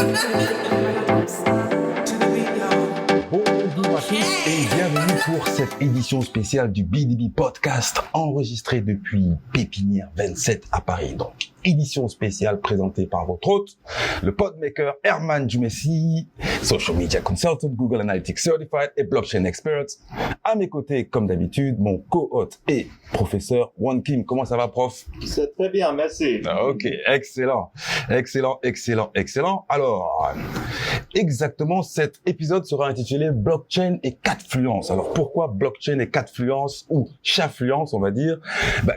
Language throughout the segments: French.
Bonjour à tous et bienvenue pour cette édition spéciale du BDB Podcast enregistrée depuis Pépinière 27 à Paris. Donc, édition spéciale présentée par votre hôte, le podmaker Herman Jumessi, social media consultant, Google Analytics Certified et blockchain expert. À mes côtés, comme d'habitude, mon co-hôte et professeur Won Kim. Comment ça va, prof? C'est très bien, merci. Ok, excellent. Alors, exactement, cet épisode sera intitulé Blockchain et Catfluence. Alors, pourquoi blockchain et Catfluence ou Chatfluence, on va dire?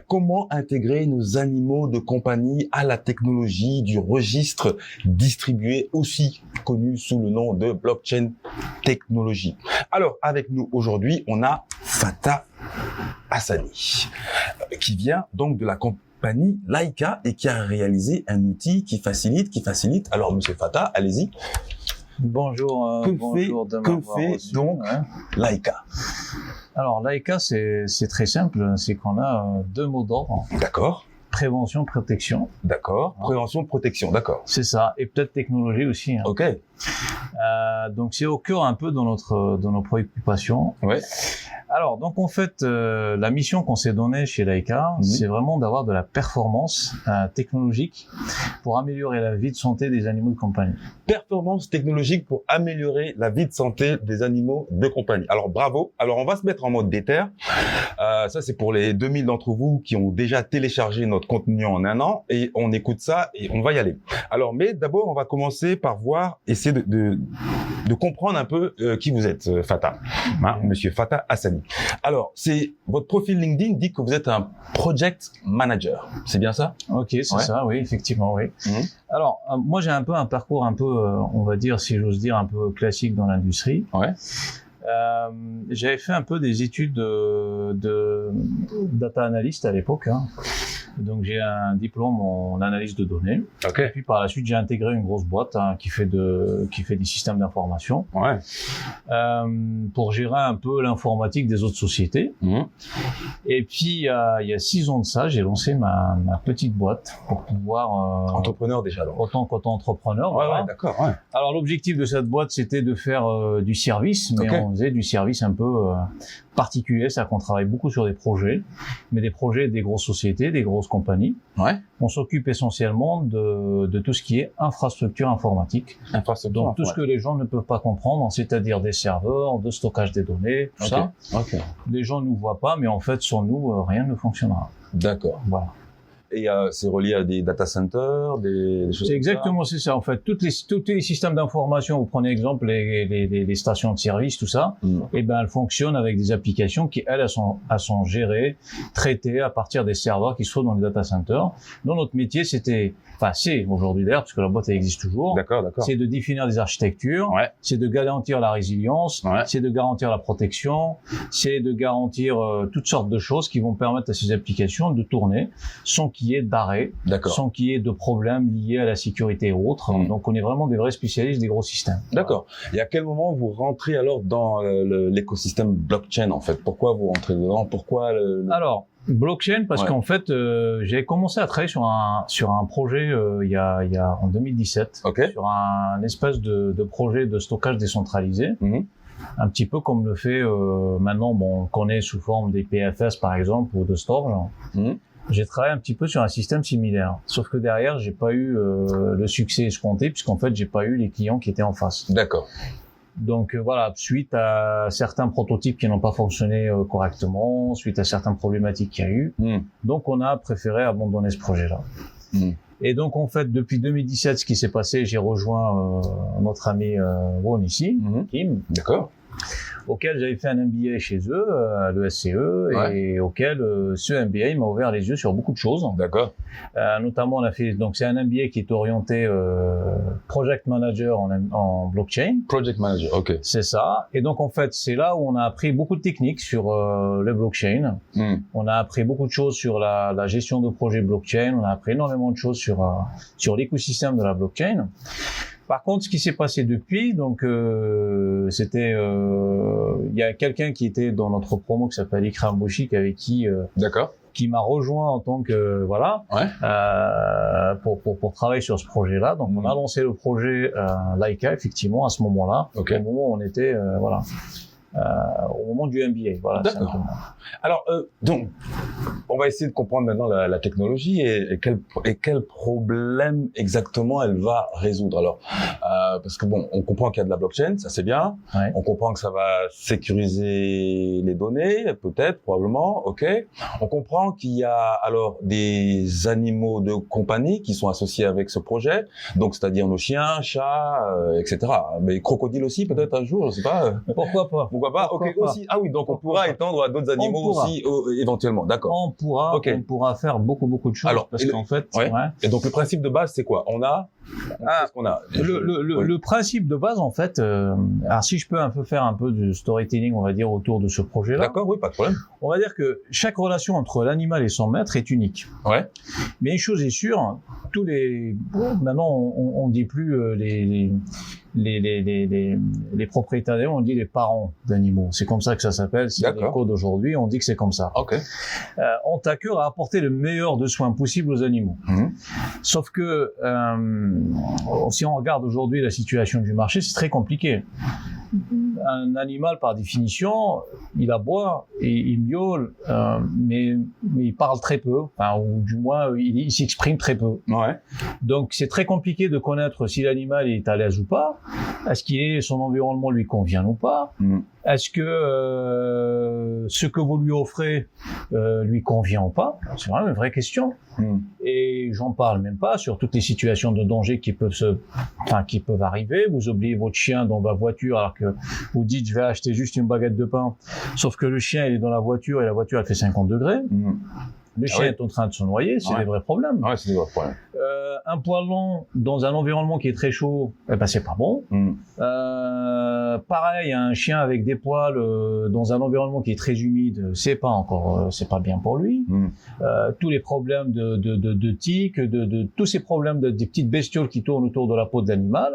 Comment intégrer nos animaux de compagnie à la technologie du registre distribué, aussi connu sous le nom de blockchain technologie. Alors, avec nous aujourd'hui, on a Fatah Hassani, qui vient donc de la compagnie Laika et qui a réalisé un outil qui facilite. Alors, monsieur Fatah, allez-y. Bonjour, bonjour de m'avoir reçu. Donc Laika? Alors Laika, c'est très simple, c'est qu'on a deux mots d'ordre. D'accord. Prévention, protection. D'accord. Prévention, protection. D'accord. C'est ça. Et peut-être technologie aussi. Hein. Ok. Donc c'est au cœur un peu de nos préoccupations. Ouais. Alors donc en fait la mission qu'on s'est donnée chez Laika, c'est vraiment d'avoir de la performance technologique pour améliorer la vie de santé des animaux de compagnie. Performance technologique pour améliorer la vie de santé des animaux de compagnie. Alors bravo. Alors on va se mettre en mode déter. Ça c'est pour les 2000 d'entre vous qui ont déjà téléchargé notre contenu en un an et on écoute ça et on va y aller. Alors mais d'abord on va commencer par essayer de comprendre un peu qui vous êtes, Fatah, monsieur Fatah Hassani. Alors, votre profil LinkedIn dit que vous êtes un project manager. C'est bien ça? Ok, c'est ça, oui, effectivement, oui. Alors, moi, j'ai un peu un parcours on va dire, si j'ose dire, un peu classique dans l'industrie. Ouais. J'avais fait un peu des études de data analyst à l'époque. Hein. Donc j'ai un diplôme en analyse de données. Okay. Et puis par la suite j'ai intégré une grosse boîte qui fait des systèmes d'information. Ouais. Pour gérer un peu l'informatique des autres sociétés. Et puis il y a 6 ans de ça, j'ai lancé ma petite boîte pour pouvoir entrepreneur déjà donc. Autant qu'auto-entrepreneur. Ouais, voilà. ouais, d'accord. Ouais. Alors l'objectif de cette boîte c'était de faire du service, mais on faisait du service un peu particulier, c'est-à-dire qu'on travaille beaucoup sur des projets, mais des projets des grosses sociétés, des grosses compagnies. Ouais. On s'occupe essentiellement de tout ce qui est infrastructure informatique. Donc tout ce que les gens ne peuvent pas comprendre, c'est-à-dire des serveurs, de stockage des données, tout ça. Les gens ne nous voient pas, mais en fait sur nous rien ne fonctionnera. D'accord. Voilà. Et c'est relié à des data centers, des choses. C'est exactement c'est ça. En fait, tous les systèmes d'information. Vous prenez exemple les stations de service, tout ça. Et ben elles fonctionnent avec des applications qui elles sont gérées, traitées à partir des serveurs qui sont dans les data centers. Donc notre métier c'est aujourd'hui d'ailleurs parce que la boîte elle existe toujours. D'accord. C'est de définir des architectures. Ouais. C'est de garantir la résilience. Ouais. C'est de garantir la protection. C'est de garantir toutes sortes de choses qui vont permettre à ces applications de tourner sans qu'il y ait d'arrêt, sans qu'il y ait de problèmes liés à la sécurité et autres. Donc on est vraiment des vrais spécialistes des gros systèmes. D'accord. Et à quel moment vous rentrez alors dans l'écosystème blockchain en fait? Pourquoi vous rentrez dedans? Pourquoi Alors blockchain parce qu'en fait j'ai commencé à travailler sur un projet il y a en 2017 sur un espèce de projet de stockage décentralisé. Un petit peu comme le fait maintenant on connaît sous forme des PFS par exemple ou de Storage. J'ai travaillé un petit peu sur un système similaire, sauf que derrière j'ai pas eu le succès escompté puisqu'en fait j'ai pas eu les clients qui étaient en face. D'accord. Donc voilà, suite à certains prototypes qui n'ont pas fonctionné correctement, suite à certaines problématiques qu'il y a eu, donc on a préféré abandonner ce projet-là. Et donc en fait depuis 2017, ce qui s'est passé, j'ai rejoint notre ami Won ici, Kim. D'accord. Auquel j'avais fait un MBA chez eux, à l'ESCE, et auquel ce MBA m'a ouvert les yeux sur beaucoup de choses. D'accord. Notamment, on a fait, donc c'est un MBA qui est orienté Project Manager en blockchain. Project Manager, ok. C'est ça. Et donc, en fait, c'est là où on a appris beaucoup de techniques sur le blockchain. On a appris beaucoup de choses sur la gestion de projets blockchain. On a appris énormément de choses sur l'écosystème de la blockchain. Par contre, ce qui s'est passé depuis, donc c'était, il y a quelqu'un qui était dans notre promo qui s'appelle Ikram Bouchik avec qui qui m'a rejoint en tant que pour travailler sur ce projet-là. Donc on a lancé le projet Laika effectivement à ce moment-là, au moment où on était au moment du MBA. Voilà. D'accord. Alors donc on va essayer de comprendre maintenant la technologie et quel problème exactement elle va résoudre. Alors parce que bon, on comprend qu'il y a de la blockchain, ça c'est bien. Ouais. On comprend que ça va sécuriser les données, peut-être, probablement. Ok. On comprend qu'il y a alors des animaux de compagnie qui sont associés avec ce projet, donc c'est-à-dire nos chiens, chats, etc. Mais crocodiles aussi peut-être un jour, je sais pas. Pourquoi pas? Pourquoi pas? Ok. Aussi. Ah oui, donc on pourra étendre à d'autres animaux aussi éventuellement. D'accord. On pourra faire beaucoup de choses. Alors, parce qu'en fait, Et donc le principe de base c'est quoi? Qu'est-ce qu'on a? Le principe de base, en fait, alors si je peux faire un peu de storytelling, on va dire, autour de ce projet-là. D'accord, oui, pas de problème. On va dire que chaque relation entre l'animal et son maître est unique. Ouais. Mais une chose est sûre, maintenant on dit plus les propriétaires, on dit les parents d'animaux. C'est comme ça que ça s'appelle. C'est le code aujourd'hui, on dit que c'est comme ça. Ok. On t'a cœur à apporter le meilleur de soins possible aux animaux. Sauf que si on regarde aujourd'hui la situation du marché, c'est très compliqué. Un animal, par définition, il aboie et il miaule, mais il parle très peu, ou du moins il s'exprime très peu. Ouais. Donc c'est très compliqué de connaître si l'animal est à l'aise ou pas, est-ce son environnement lui convient ou pas, est-ce que ce que vous lui offrez lui convient ou pas. C'est vraiment une vraie question. Et j'en parle même pas sur toutes les situations de danger qui peuvent arriver. Vous oubliez votre chien dans la voiture alors que vous dites je vais acheter juste une baguette de pain, sauf que le chien il est dans la voiture et la voiture elle fait 50 degrés. Le chien est en train de se noyer, c'est des vrais problèmes. Ouais, c'est des vrais problèmes. Un poil long dans un environnement qui est très chaud, c'est pas bon. Pareil, un chien avec des poils dans un environnement qui est très humide, c'est pas bien pour lui. Tous les problèmes de tiques, tous ces problèmes des petites bestioles qui tournent autour de la peau de l'animal.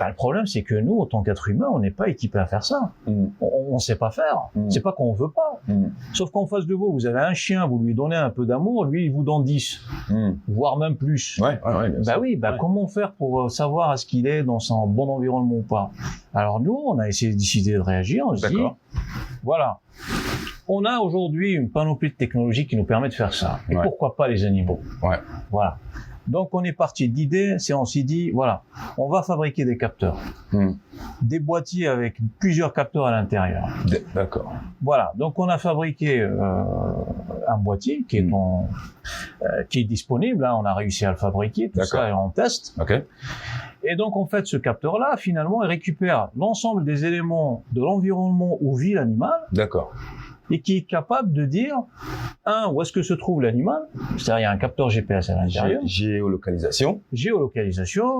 Le problème, c'est que nous, en tant qu'êtres humains, on n'est pas équipés à faire ça. On sait pas faire. C'est pas qu'on veut pas. Sauf qu'en face de vous, vous avez un chien, vous lui donnez un peu d'amour, lui, il vous donne 10, voire même plus. Comment faire pour savoir est-ce qu'il est dans son bon environnement ou pas? Alors nous, on a essayé de décider de réagir. On se dit, voilà. On a aujourd'hui une panoplie de technologies qui nous permet de faire ça. Et pourquoi pas les animaux? Voilà. Donc on est parti de l'idée, on s'est dit, voilà, on va fabriquer des capteurs. Des boîtiers avec plusieurs capteurs à l'intérieur. D'accord. Voilà, donc on a fabriqué un boîtier qui est disponible, on a réussi à le fabriquer, tout ça est en test. Et donc en fait ce capteur-là, finalement, il récupère l'ensemble des éléments de l'environnement où vit l'animal. D'accord. Et qui est capable de dire, où est-ce que se trouve l'animal, c'est-à-dire il y a un capteur GPS à l'intérieur. Géolocalisation.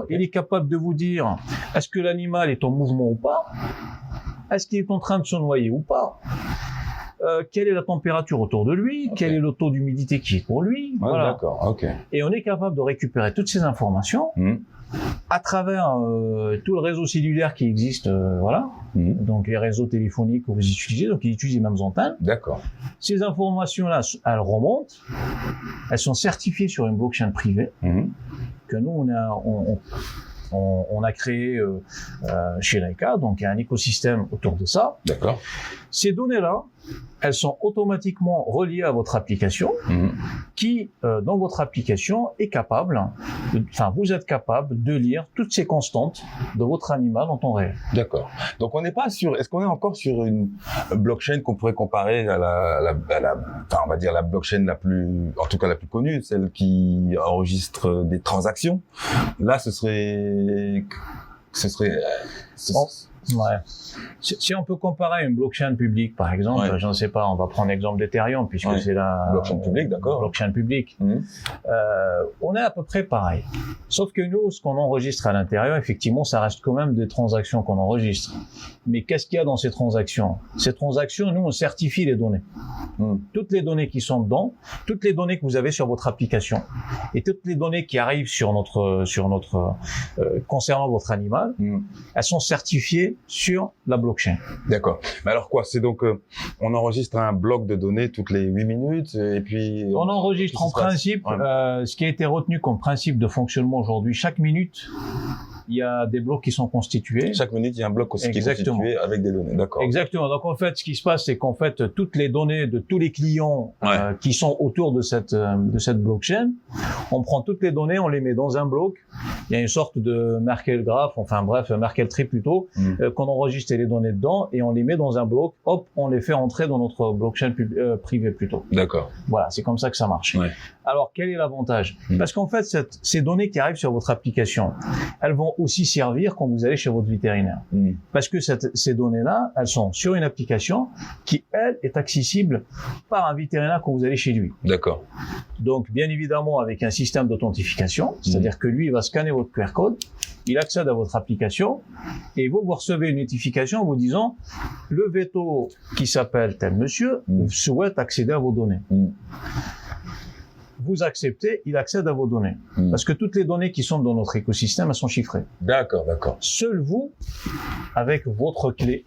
Il est capable de vous dire, est-ce que l'animal est en mouvement ou pas, est-ce qu'il est en train de se noyer ou pas, quelle est la température autour de lui, quel est le taux d'humidité qui est pour lui. Voilà. D'accord, Et on est capable de récupérer toutes ces informations à travers tout le réseau cellulaire qui existe, donc les réseaux téléphoniques que vous utilisez, donc ils utilisent les mêmes antennes. D'accord. Ces informations-là, elles remontent, elles sont certifiées sur une blockchain privée que nous on a créé chez Laika, donc il y a un écosystème autour de ça. D'accord. Ces données-là, elles sont automatiquement reliées à votre application, qui, dans votre application, est capable, vous êtes capable de lire toutes ces constantes de votre animal en temps réel. D'accord. Donc on n'est pas est-ce qu'on est encore sur une blockchain qu'on pourrait comparer à on va dire la blockchain la plus connue, celle qui enregistre des transactions. Là, ce serait Si on peut comparer une blockchain publique, par exemple, je ne sais pas, on va prendre l'exemple d'Ethereum, puisque c'est la blockchain publique, d'accord. Blockchain publique. On est à peu près pareil. Sauf que nous, ce qu'on enregistre à l'intérieur, effectivement, ça reste quand même des transactions qu'on enregistre. Mais qu'est-ce qu'il y a dans ces transactions? Ces transactions, nous, on certifie les données. Toutes les données qui sont dedans, toutes les données que vous avez sur votre application, et toutes les données qui arrivent concernant votre animal, elles sont certifiées stockées sur la blockchain. D'accord. Mais alors quoi? C'est donc, on enregistre un bloc de données toutes les 8 minutes et puis... On enregistre en principe, ce qui a été retenu comme principe de fonctionnement aujourd'hui, chaque minute, il y a des blocs qui sont constitués. Chaque minute, il y a un bloc aussi qui est constitué avec des données. D'accord. Exactement. Donc, en fait, ce qui se passe, c'est qu'en fait, toutes les données de tous les clients qui sont autour de cette blockchain, on prend toutes les données, on les met dans un bloc. Il y a une sorte de Merkle graph, enfin bref, Merkle tree plutôt, qu'on enregistre les données dedans et on les met dans un bloc. Hop, on les fait entrer dans notre blockchain privée plutôt. D'accord. Voilà, c'est comme ça que ça marche. Ouais. Alors, quel est l'avantage? Parce qu'en fait, ces données qui arrivent sur votre application, elles vont aussi servir quand vous allez chez votre vétérinaire. Parce que ces données-là, elles sont sur une application qui, elle, est accessible par un vétérinaire quand vous allez chez lui. D'accord. Donc, bien évidemment, avec un système d'authentification, c'est-à-dire que lui, il va scanner votre QR code, il accède à votre application, et vous recevez une notification vous disant « Le véto qui s'appelle tel monsieur souhaite accéder à vos données. » Vous acceptez, il accède à vos données. Parce que toutes les données qui sont dans notre écosystème, elles sont chiffrées. D'accord, d'accord. Seul vous, avec votre clé,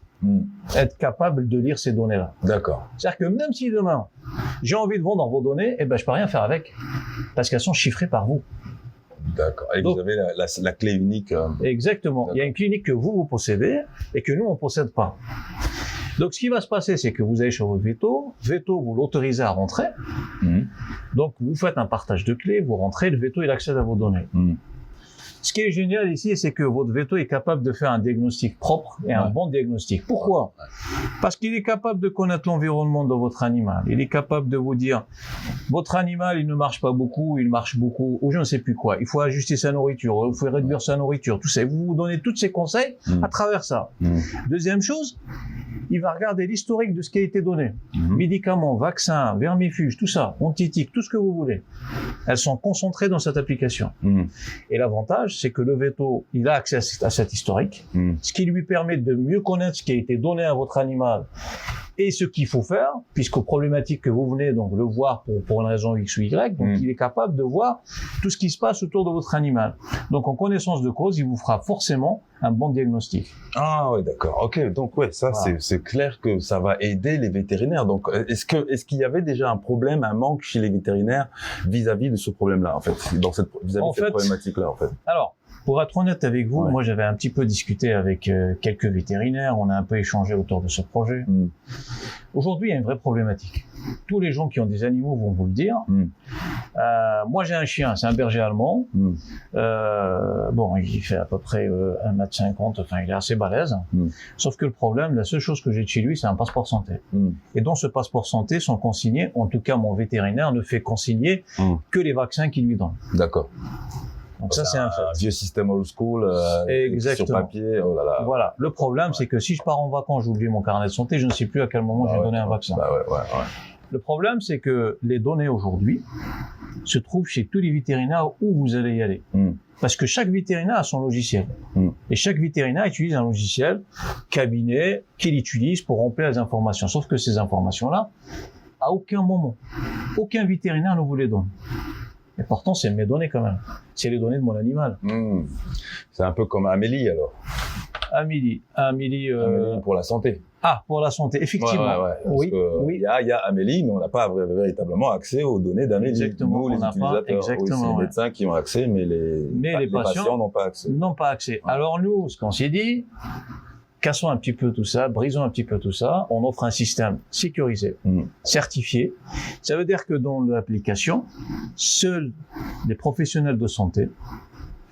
êtes capable de lire ces données-là. D'accord. C'est-à-dire que même si demain, j'ai envie de vendre vos données, eh ben, je peux rien faire avec. Parce qu'elles sont chiffrées par vous. D'accord. Et donc, vous avez la clé unique. Exactement. Il y a une clé unique que vous possédez et que nous, on possède pas. Donc, ce qui va se passer, c'est que vous allez sur votre veto, vous l'autorisez à rentrer. Donc, vous faites un partage de clés, vous rentrez, le veto, il accède à vos données. Ce qui est génial ici, c'est que votre veto est capable de faire un diagnostic propre et un bon diagnostic. Pourquoi? Parce qu'il est capable de connaître l'environnement de votre animal. Il est capable de vous dire, votre animal, il ne marche pas beaucoup, il marche beaucoup, ou je ne sais plus quoi. Il faut ajuster sa nourriture, il faut réduire sa nourriture, tout ça. Et vous donnez tous ces conseils à travers ça. Deuxième chose, il va regarder l'historique de ce qui a été donné. Médicaments, vaccins, vermifuges, tout ça, antitique, tout ce que vous voulez. Elles sont concentrées dans cette application. Et l'avantage, c'est que le veto, il a accès à cet historique, ce qui lui permet de mieux connaître ce qui a été donné à votre animal et ce qu'il faut faire, puisqu'aux problématiques que vous venez donc le voir pour une raison X ou Y, donc il est capable de voir tout ce qui se passe autour de votre animal. Donc en connaissance de cause, il vous fera forcément un bon diagnostic. Ah ouais, d'accord. Ok, donc ouais, ça voilà. C'est clair que ça va aider les vétérinaires. Donc est-ce qu'il y avait déjà un problème, un manque chez les vétérinaires vis-à-vis de ce problème-là en fait, vis-à-vis de cette problématique-là en fait? Alors, pour être honnête avec vous, moi j'avais un petit peu discuté avec quelques vétérinaires, on a un peu échangé autour de ce projet. Aujourd'hui, il y a une vraie problématique. Tous les gens qui ont des animaux vont vous le dire. Moi j'ai un chien, c'est un berger allemand. Bon, il fait à peu près 1m50, enfin il est assez balèze. Sauf que le problème, la seule chose que j'ai de chez lui, c'est un passeport santé. Et dans ce passeport santé sont consignés, en tout cas mon vétérinaire ne fait consigner que les vaccins qu'il lui donne. D'accord. Donc ça, c'est un vieux système old school, sur papier, oh là là. Voilà. Le problème, c'est que si je pars en vacances, j'oublie mon carnet de santé, je ne sais plus à quel moment j'ai donné un vaccin. Le problème, c'est que les données aujourd'hui se trouvent chez tous les vétérinaires où vous allez y aller. Parce que chaque vétérinaire a son logiciel. Et chaque vétérinaire utilise un logiciel cabinet qu'il utilise pour remplir les informations. Sauf que ces informations-là, à aucun moment, aucun vétérinaire ne vous les donne. Et pourtant, c'est mes données quand même. C'est les données de mon animal. C'est un peu comme Amélie alors. Amélie pour la santé. Ah, pour la santé, effectivement. Oui. Il y a Amélie, mais on n'a pas véritablement accès aux données d'Amélie. Exactement. Nous, les utilisateurs, c'est les médecins qui ont accès, mais les patients n'ont pas accès. N'ont pas accès. Alors nous, ce qu'on s'est dit, cassons un petit peu tout ça, brisons un petit peu tout ça, on offre un système sécurisé, certifié. Ça veut dire que dans l'application, seuls les professionnels de santé,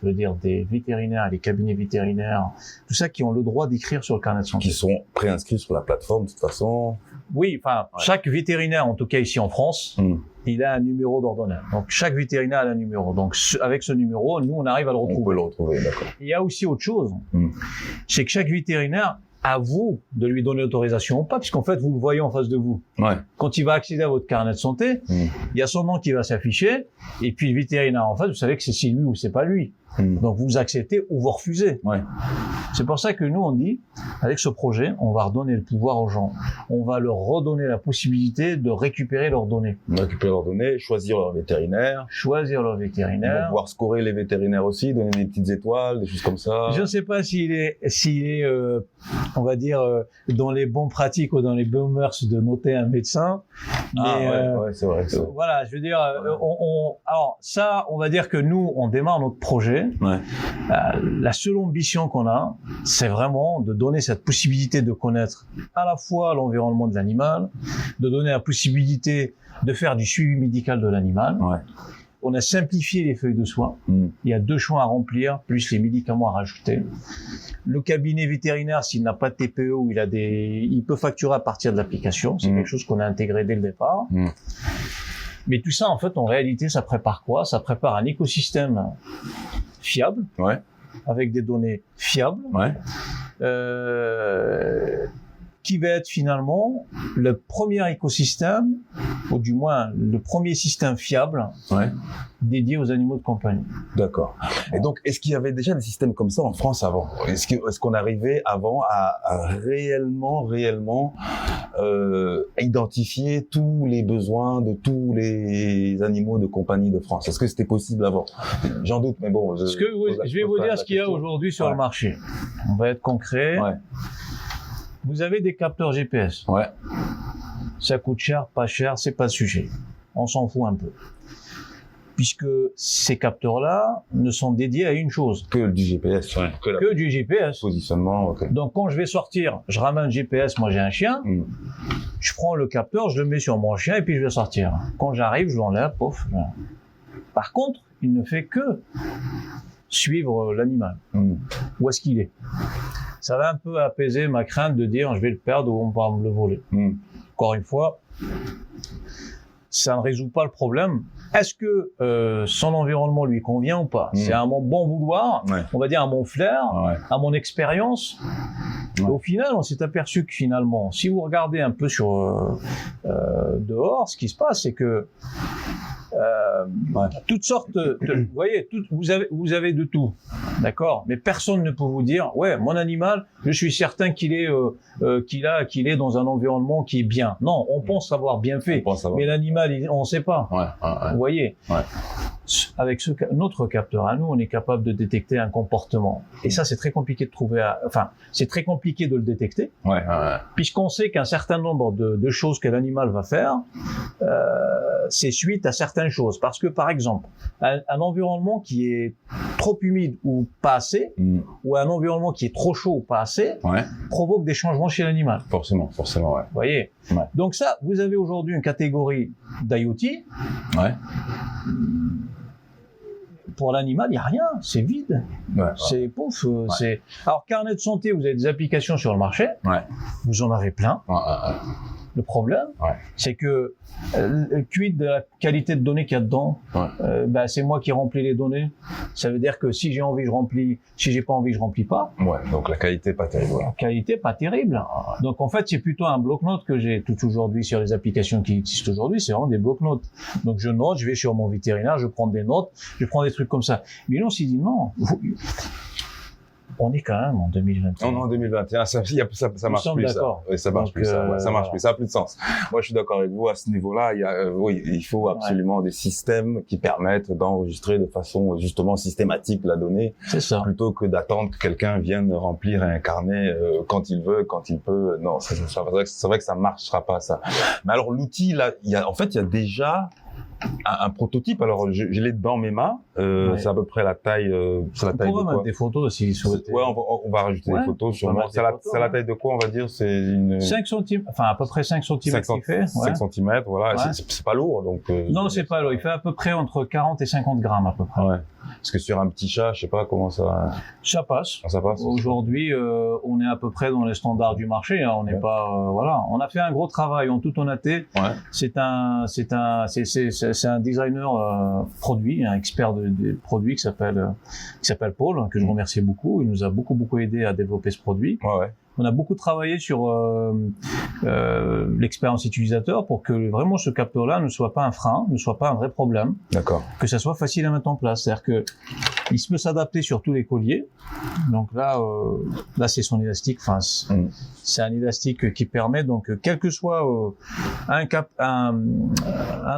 je veux dire des vétérinaires, les cabinets vétérinaires, tout ça qui ont le droit d'écrire sur le carnet de santé. Qui sont préinscrits sur la plateforme de toute façon. Oui, enfin, chaque vétérinaire, en tout cas ici en France, il a un numéro d'ordonnance. Donc chaque vétérinaire a un numéro. Donc avec ce numéro, nous on arrive à le retrouver. On peut le retrouver, d'accord. Il y a aussi autre chose, c'est que chaque vétérinaire, à vous de lui donner l'autorisation ou pas, puisqu'en fait vous le voyez en face de vous. Quand il va accéder à votre carnet de santé, il y a son nom qui va s'afficher, et puis le vétérinaire en face, vous savez que c'est lui ou c'est pas lui. Donc vous acceptez ou vous refusez. Ouais. C'est pour ça que nous on dit, avec ce projet, on va redonner le pouvoir aux gens. On va leur redonner la possibilité de récupérer leurs données. Récupérer leurs données, choisir leur vétérinaire. Choisir leur vétérinaire. Ils vont pouvoir scorer les vétérinaires aussi, donner des petites étoiles, des choses comme ça. Je ne sais pas s'il est, on va dire, dans les bons pratiques ou dans les bonnes mœurs de noter un médecin. Mais, ouais, c'est vrai. Voilà, je veux dire, alors ça, on va dire que nous, on démarre notre projet. Ouais. La seule ambition qu'on a, c'est vraiment de donner cette possibilité de connaître à la fois l'environnement de l'animal, de donner la possibilité de faire du suivi médical de l'animal. Ouais. On a simplifié les feuilles de soins. Il y a 2 champs à remplir, plus les médicaments à rajouter. Le cabinet vétérinaire, s'il n'a pas de TPE ou il peut facturer à partir de l'application. C'est quelque chose qu'on a intégré dès le départ. Mais tout ça, en fait, en réalité, ça prépare quoi? Ça prépare un écosystème fiable, avec des données fiables, qui va être finalement le premier écosystème, ou du moins le premier système fiable dédié aux animaux de compagnie. D'accord. Et donc, est-ce qu'il y avait déjà des systèmes comme ça en France avant? Est-ce qu'on arrivait avant à réellement identifier tous les besoins de tous les animaux de compagnie de France? Est-ce que c'était possible avant? J'en doute, mais bon. Je vais vous dire ce qu'il y a aujourd'hui sur le marché. On va être concret. Vous avez des capteurs GPS. Ça coûte cher, pas cher, c'est pas le sujet. On s'en fout un peu. Puisque ces capteurs-là ne sont dédiés à une chose. Que du GPS. Que du GPS. Positionnement, Donc quand je vais sortir, je ramène GPS, moi j'ai un chien, je prends le capteur, je le mets sur mon chien et puis je vais sortir. Quand j'arrive, je l'enlève, pof. Par contre, il ne fait que suivre l'animal. Où est-ce qu'il est? Ça va un peu apaiser ma crainte de dire je vais le perdre ou on va me le voler. Encore une fois, ça ne résout pas le problème. Est-ce que son environnement lui convient ou pas? C'est à mon bon vouloir, on va dire à mon flair, à mon expérience. Au final, on s'est aperçu que finalement, si vous regardez un peu sur dehors, ce qui se passe, c'est que toutes sortes vous voyez, vous avez de tout, d'accord, mais personne ne peut vous dire mon animal, je suis certain qu'il est dans un environnement qui est bien. Non, on pense avoir bien fait, mais l'animal, on ne sait pas. Vous voyez, avec notre capteur à nous, on est capable de détecter un comportement, et ça c'est très compliqué de trouver, c'est très compliqué de le détecter, puisqu'on sait qu'un certain nombre de choses que l'animal va faire, c'est suite à certaines choses. Parce que, par exemple, un environnement qui est trop humide ou pas assez, ou un environnement qui est trop chaud ou pas assez, provoque des changements chez l'animal. Forcément, Vous voyez. Donc ça, vous avez aujourd'hui une catégorie d'IoT. Pour l'animal, il n'y a rien, c'est vide. C'est pouf. Alors, carnet de santé, vous avez des applications sur le marché. Vous en avez plein. Le problème, c'est que quid de la qualité de données qu'il y a dedans, c'est moi qui remplis les données. Ça veut dire que si j'ai envie, je remplis. Si j'ai pas envie, je remplis pas. Donc la qualité pas terrible. La qualité pas terrible. Donc en fait, c'est plutôt un bloc-notes que j'ai tout aujourd'hui sur les applications qui existent aujourd'hui. C'est vraiment des bloc-notes. Donc je note, je vais sur mon vétérinaire, je prends des notes, je prends des trucs comme ça. Mais là, on s'est dit non. On est quand même en 2021. Non, en 2021, ça marche plus, ça. Ça marche plus, ça marche plus, ça a plus de sens. Moi, je suis d'accord avec vous à ce niveau-là. Il faut absolument des systèmes qui permettent d'enregistrer de façon justement systématique la donnée. C'est ça. Plutôt que d'attendre que quelqu'un vienne remplir un carnet quand il veut, quand il peut. Non, c'est vrai que ça marchera pas, ça. Mais alors, l'outil, là, il y a déjà un prototype. Alors je l'ai dans mes mains, c'est à peu près la taille c'est la taille de quoi? On peut mettre des photos si vous souhaitez. On va rajouter des photos sûrement. C'est la taille de quoi, on va dire? C'est une 5 cm, enfin à peu près 5 cm qu'il fait. 5 cm, voilà, c'est pas lourd donc non, c'est pas lourd, il fait à peu près entre 40 et 50 grammes à peu près. Parce que sur un petit chat, je sais pas comment ça passe. Ça passe. Aujourd'hui, on est à peu près dans les standards du marché, hein. On n'est pas on a fait un gros travail en toute honnêteté. C'est un designer produit, un expert de produits qui s'appelle Paul, que je remercie beaucoup. Il nous a beaucoup aidé à développer ce produit. On a beaucoup travaillé sur l'expérience utilisateur pour que vraiment ce capteur-là ne soit pas un frein, ne soit pas un vrai problème. D'accord. Que ça soit facile à mettre en place. C'est-à-dire que Il peut s'adapter sur tous les colliers. Donc là c'est son élastique. Enfin, c'est un élastique qui permet donc quel que soit un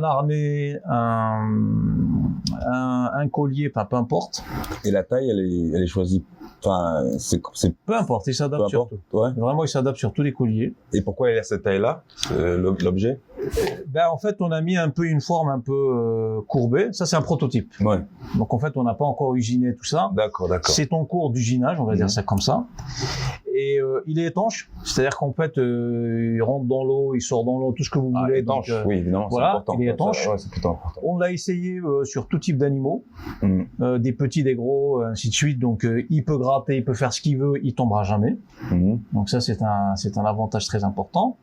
harnais, un collier, peu importe. Et la taille, elle est choisie. Enfin, c'est peu importe, il s'adapte sur tout. Ouais. Vraiment, il s'adapte sur tous les colliers. Et pourquoi il a cette taille-là, l'objet? Ben en fait, on a mis une forme un peu courbée. Ça, c'est un prototype. Ouais. Donc en fait, on n'a pas encore usiné tout ça. D'accord. C'est en cours d'usinage, on va dire ça comme ça. Et il est étanche, c'est-à-dire qu'en fait, il rentre dans l'eau, il sort dans l'eau, tout ce que vous voulez. Étanche, donc, oui, évidemment, voilà, c'est important. Il est étanche. Ouais, c'est plutôt important. On l'a essayé sur tout type d'animaux, des petits, des gros, ainsi de suite. Donc il peut gratter, il peut faire ce qu'il veut, il tombera jamais. Donc ça, c'est un avantage très important.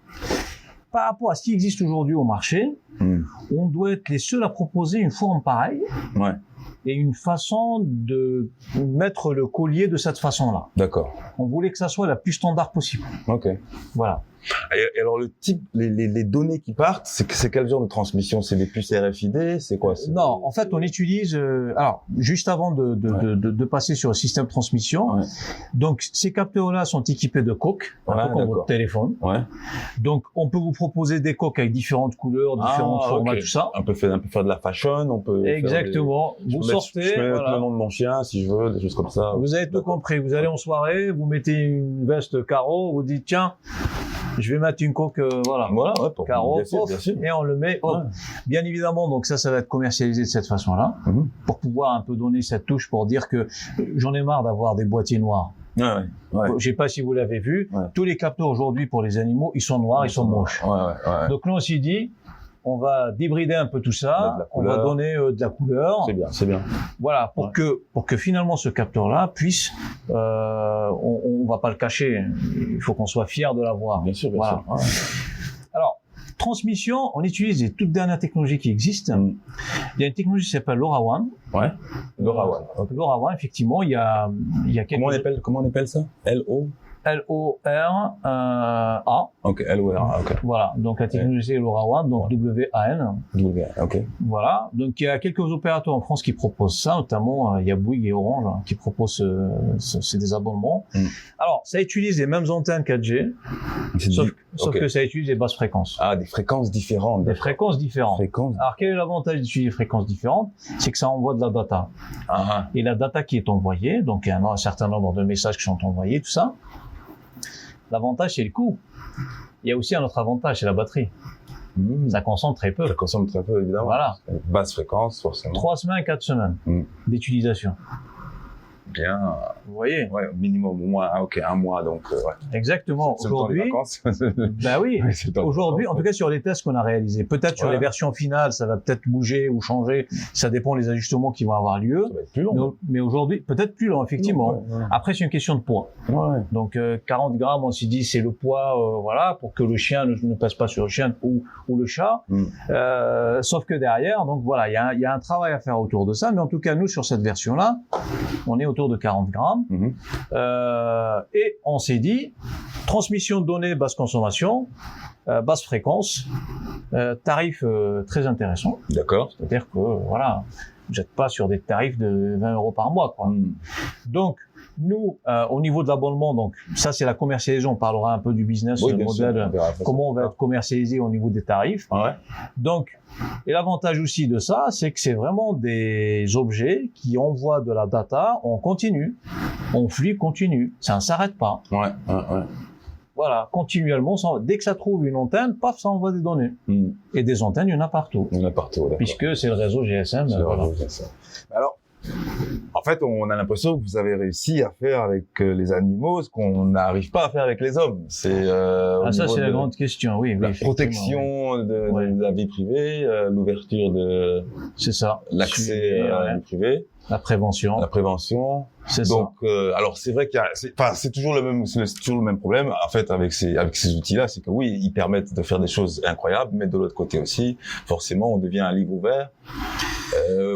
Par rapport à ce qui existe aujourd'hui au marché, on doit être les seuls à proposer une forme pareille. Ouais. Et une façon de mettre le collier de cette façon-là. D'accord. On voulait que ça soit la plus standard possible. Ok. Voilà. Et alors le type, les données qui partent, c'est quel genre de transmission? C'est des puces RFID? C'est quoi? Non, en fait, on utilise. Alors, juste avant de passer sur le système de transmission, donc ces capteurs-là sont équipés de coques, un peu comme votre téléphone. Ouais. Donc, on peut vous proposer des coques avec différentes couleurs, différentes formats, tout ça. On peut faire de la fashion, on peut. Exactement. Vous sortez. Je peux mettre le nom de mon chien si je veux, des choses comme ça. Vous avez tout compris. Vous allez en soirée, vous mettez une veste carreau, vous dites tiens. Je vais mettre une coque, pour carreau, bien sûr. Et on le met. Ouais. Bien évidemment, donc ça va être commercialisé de cette façon-là, pour pouvoir un peu donner cette touche pour dire que j'en ai marre d'avoir des boîtiers noirs. Ouais. Je sais pas si vous l'avez vu. Ouais. Tous les capteurs aujourd'hui pour les animaux, ils sont noirs, ils sont moches. Ouais. Donc nous on s'est dit, on va débrider un peu tout ça, on va donner de la couleur. C'est bien. Voilà, pour que finalement ce capteur-là puisse, on va pas le cacher, il faut qu'on soit fier de l'avoir. Bien sûr. Ouais. Alors, transmission, on utilise les toutes dernières technologies qui existent. Il y a une technologie qui s'appelle LoRaWAN. Ouais. LoRaWAN. LoRaWAN, effectivement, il y a quelques... Comment on appelle ça? LoRa. Ok, LoRa, ok. Voilà, donc la technologie c'est LoRaWAN, donc WAN. Ok. Voilà, donc il y a quelques opérateurs en France qui proposent ça, notamment il y a Bouygues et Orange qui proposent c'est des abonnements. Alors, ça utilise les mêmes antennes 4G, sauf que ça utilise des basses fréquences. Ah, des fréquences différentes. Des fréquences différentes. Alors, quel est l'avantage d'utiliser des fréquences différentes? C'est que ça envoie de la data. Et la data qui est envoyée, donc il y a un certain nombre de messages qui sont envoyés, tout ça. L'avantage, c'est le coût. Il y a aussi un autre avantage, c'est la batterie. Ça consomme très peu. Ça consomme très peu, évidemment. Voilà. Basse fréquence, forcément. 3 semaines, 4 semaines d'utilisation. Bien. Vous voyez? Ouais, minimum, au moins, un mois, donc, ouais. Exactement. Aujourd'hui. Bah oui. Aujourd'hui, en tout cas, sur les tests qu'on a réalisés. Peut-être sur les versions finales, ça va peut-être bouger ou changer. Ça dépend des ajustements qui vont avoir lieu. Ça va être plus long. Mais aujourd'hui, peut-être plus long, effectivement. Après, c'est une question de poids. Donc, 40 grammes, on s'est dit, c'est le poids, pour que le chien ne passe pas sur le chien ou le chat. Sauf que derrière, donc voilà, il y a un travail à faire autour de ça. Mais en tout cas, nous, sur cette version-là, on est autour de 40 grammes. Et on s'est dit, transmission de données basse consommation, basse fréquence, tarif très intéressant. D'accord. C'est-à-dire que, voilà, vous n'êtes pas sur des tarifs de 20 € par mois, quoi. Donc, nous, au niveau de l'abonnement, donc ça c'est la commercialisation, on parlera un peu du business model, comment on va être commercialisé au niveau des tarifs. Donc, et l'avantage aussi de ça, c'est que c'est vraiment des objets qui envoient de la data en continu, en flux continu, ça ne s'arrête pas. Voilà, continuellement, dès que ça trouve une antenne, paf, ça envoie des données. Et des antennes, il y en a partout. Puisque c'est le réseau GSM. Alors, en fait, on a l'impression que vous avez réussi à faire avec les animaux ce qu'on n'arrive pas à faire avec les hommes. C'est ça, c'est la grande question, oui. La protection de la vie privée, l'ouverture de... C'est ça. L'accès à la vie privée. La prévention. C'est ça. Donc, alors c'est vrai qu'il y a, c'est toujours le même problème en fait avec ces outils-là, c'est que oui, ils permettent de faire des choses incroyables, mais de l'autre côté aussi, forcément, on devient un livre ouvert.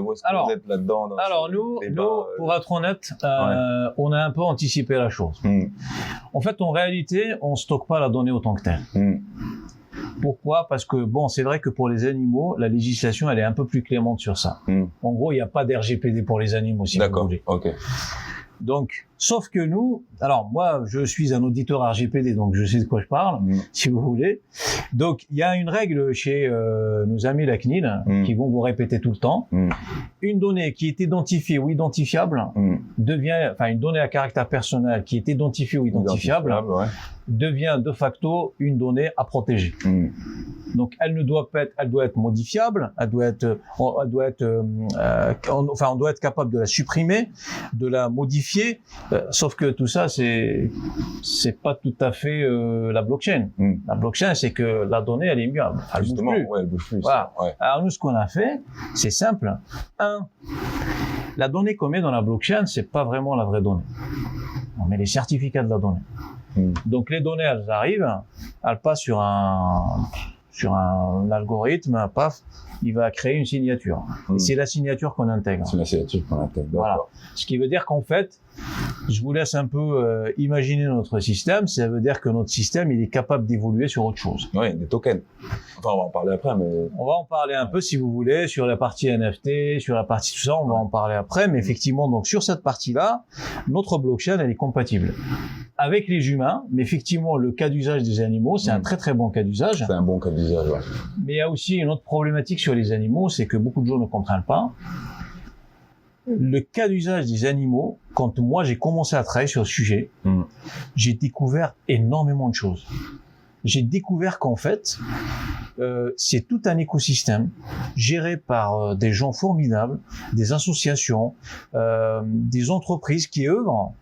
Où est-ce que vous êtes là-dedans? Alors nous, pour être honnête, on a un peu anticipé la chose. En fait, en réalité, on stocke pas la donnée autant que telle. Pourquoi? Parce que bon, c'est vrai que pour les animaux, la législation elle est un peu plus clémente sur ça. En gros, il n'y a pas d'RGPD pour les animaux, si vous voulez. Ok. Donc, sauf que nous, alors moi, je suis un auditeur RGPD, donc je sais de quoi je parle, si vous voulez. Donc, il y a une règle chez nos amis la CNIL qui vont vous répéter tout le temps. Une donnée qui est identifiée ou identifiable devient, enfin, une donnée à caractère personnel qui est identifiée ou identifiable devient de facto une donnée à protéger. Donc, elle ne doit pas être, elle doit être modifiable, on doit être capable de la supprimer, de la modifier, sauf que tout ça, c'est pas tout à fait la blockchain. La blockchain, c'est que la donnée, elle est immuable. Elle bouge plus. Ouais, elle bouge plus. Voilà. Alors nous, ce qu'on a fait, c'est simple. La donnée qu'on met dans la blockchain, c'est pas vraiment la vraie donnée. On met les certificats de la donnée. Donc les données, elles arrivent, elles passent sur un algorithme, paf, il va créer une signature. Et c'est la signature qu'on intègre. C'est la signature qu'on intègre. Voilà. Ce qui veut dire qu'en fait, je vous laisse un peu imaginer notre système. Ça veut dire que notre système, il est capable d'évoluer sur autre chose. Oui, des tokens. Enfin, on va en parler après, mais... On va en parler un peu, si vous voulez, sur la partie NFT, sur la partie tout ça, on va en parler après. Mais effectivement, donc sur cette partie-là, notre blockchain, elle est compatible avec les humains. Mais effectivement, le cas d'usage des animaux, c'est un très très bon cas d'usage. C'est un bon cas d'usage, ouais. Mais il y a aussi une autre problématique sur les animaux, c'est que beaucoup de gens ne comprennent pas. Le cas d'usage des animaux, quand moi j'ai commencé à travailler sur le sujet, j'ai découvert énormément de choses. J'ai découvert qu'en fait, c'est tout un écosystème géré par des gens formidables, des associations, des entreprises qui œuvrent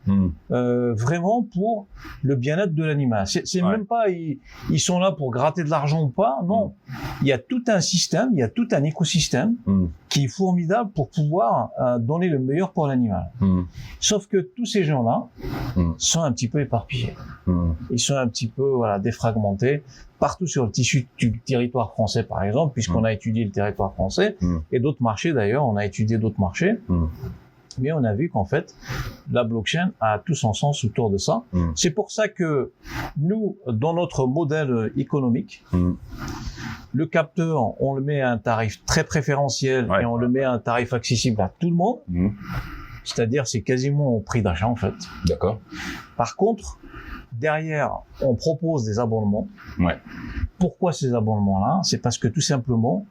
vraiment pour le bien-être de l'animal. C'est même pas ils sont là pour gratter de l'argent ou pas, non. Il y a tout un système, il y a tout un écosystème qui est formidable pour pouvoir donner le meilleur pour l'animal. Sauf que tous ces gens-là sont un petit peu éparpillés. Ils sont un petit peu défragmentés partout sur le tissu du territoire français, par exemple, puisqu'on a étudié le territoire français et d'autres marchés d'ailleurs, on a étudié d'autres marchés. Mais on a vu qu'en fait, la blockchain a tout son sens autour de ça. C'est pour ça que nous, dans notre modèle économique, le capteur, on le met à un tarif très préférentiel et on le met à un tarif accessible à tout le monde. C'est-à-dire, c'est quasiment au prix d'achat, en fait. D'accord. Par contre, derrière, on propose des abonnements. Pourquoi ces abonnements-là? C'est parce que tout simplement,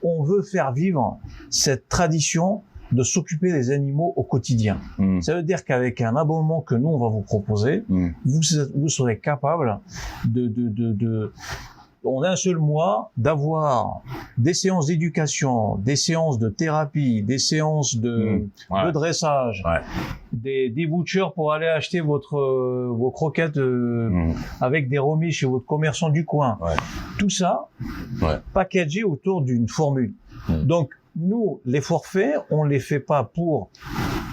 on veut faire vivre cette tradition de s'occuper des animaux au quotidien. Ça veut dire qu'avec un abonnement que nous, on va vous proposer, vous serez capable en un seul mois, d'avoir des séances d'éducation, des séances de thérapie, des séances de dressage, des vouchers pour aller acheter vos croquettes avec des remises chez votre commerçant du coin. Tout ça, packagé autour d'une formule. Donc, nous, les forfaits, on les fait pas pour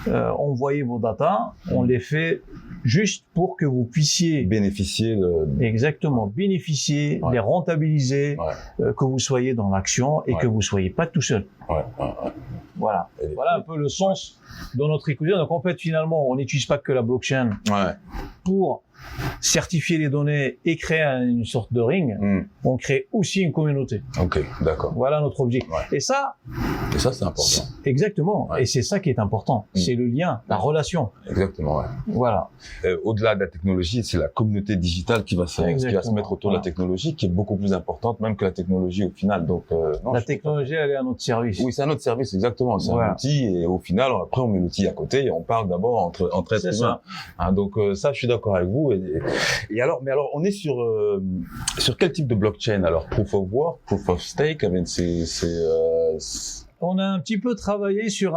envoyer vos datas, on les fait juste pour que vous puissiez bénéficier bénéficier, les rentabiliser, que vous soyez dans l'action et que vous soyez pas tout seul. Voilà. Voilà un peu le sens de notre écosystème. Donc en fait, finalement, on n'utilise pas que la blockchain pour certifier les données et créer une sorte de ring. On crée aussi une communauté. Ok, d'accord. Voilà notre objectif. Et ça, c'est important. Exactement. Et c'est ça qui est important. C'est le lien, la relation. Exactement, Voilà. Au-delà de la technologie, c'est la communauté digitale qui va se mettre autour de la technologie, qui est beaucoup plus importante même que la technologie au final. Donc, la technologie, elle est à notre service. Oui, c'est à notre service, exactement. C'est un outil et au final, après, on met l'outil à côté et on parle d'abord entre êtres humains. Donc, ça, je suis d'accord avec vous. Et alors, on est sur quel type de blockchain? Alors, proof of work, proof of stake, on a un petit peu travaillé sur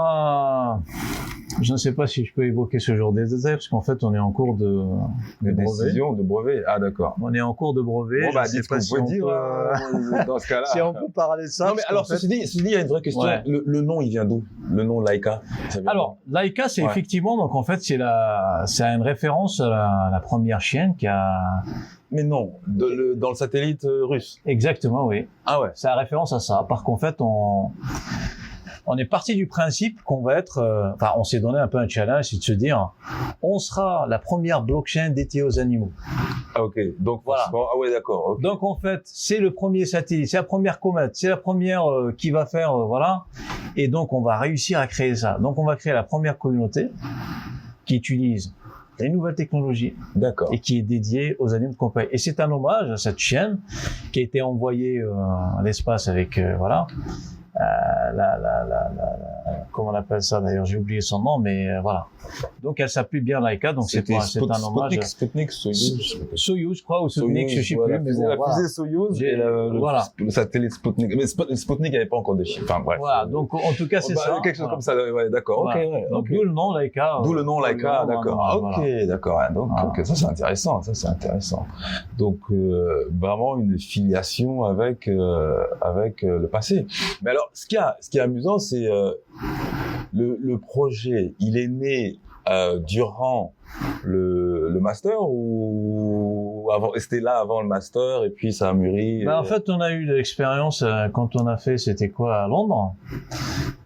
je ne sais pas si je peux évoquer ce genre de détails, parce qu'en fait, on est en cours de décision de brevet. Ah, d'accord. On est en cours de brevet. Bon, dites ce que vous pouvez dire, dans ce cas-là. Si on peut parler de ça. Non, mais alors, ceci dit, il y a une vraie question. Le nom, il vient d'où? Le nom Laika? Alors, Laika, c'est effectivement, donc en fait, c'est une référence à la première chienne qui a... Mais non, dans le satellite russe. Exactement, oui. Ah ouais. C'est la référence à ça. Parce qu'en fait, on est parti du principe qu'on va être, on s'est donné un peu un challenge, c'est de se dire, on sera la première blockchain dédiée aux animaux. Ah, ok. Donc, voilà. Ah ouais, d'accord. Okay. Donc, en fait, c'est le premier satellite, c'est la première comète, c'est la première qui va faire, voilà. Et donc, on va réussir à créer ça. Donc, on va créer la première communauté qui utilise les nouvelles technologies. D'accord. Et qui est dédiée aux animaux de compagnie. Et c'est un hommage à cette chienne qui a été envoyée à l'espace avec, voilà. Comment on appelle ça d'ailleurs, j'ai oublié son nom, mais voilà. Donc elle s'appelait bien Laika, donc c'est un hommage. Sputnik, Soyuz, je crois, ou Sputnik, je sais plus. Mais bon, la fusée Soyuz et le satellite Sputnik. Mais Sputnik n'avait pas encore de chiffres. Enfin bref. Voilà, donc en tout cas c'est ça. Quelque chose comme ça, ouais, d'accord. Voilà. Ok, ouais. Donc d'où le nom Laika. D'où le nom Laika, d'accord. Ok, d'accord. Donc ça c'est intéressant, Donc vraiment une filiation avec le passé. Mais alors, ce qui est amusant, c'est le projet. Il est né durant le master ou avant, c'était là avant le master et puis ça a mûri. En fait, on a eu de l'expérience quand on a fait, c'était quoi, à Londres.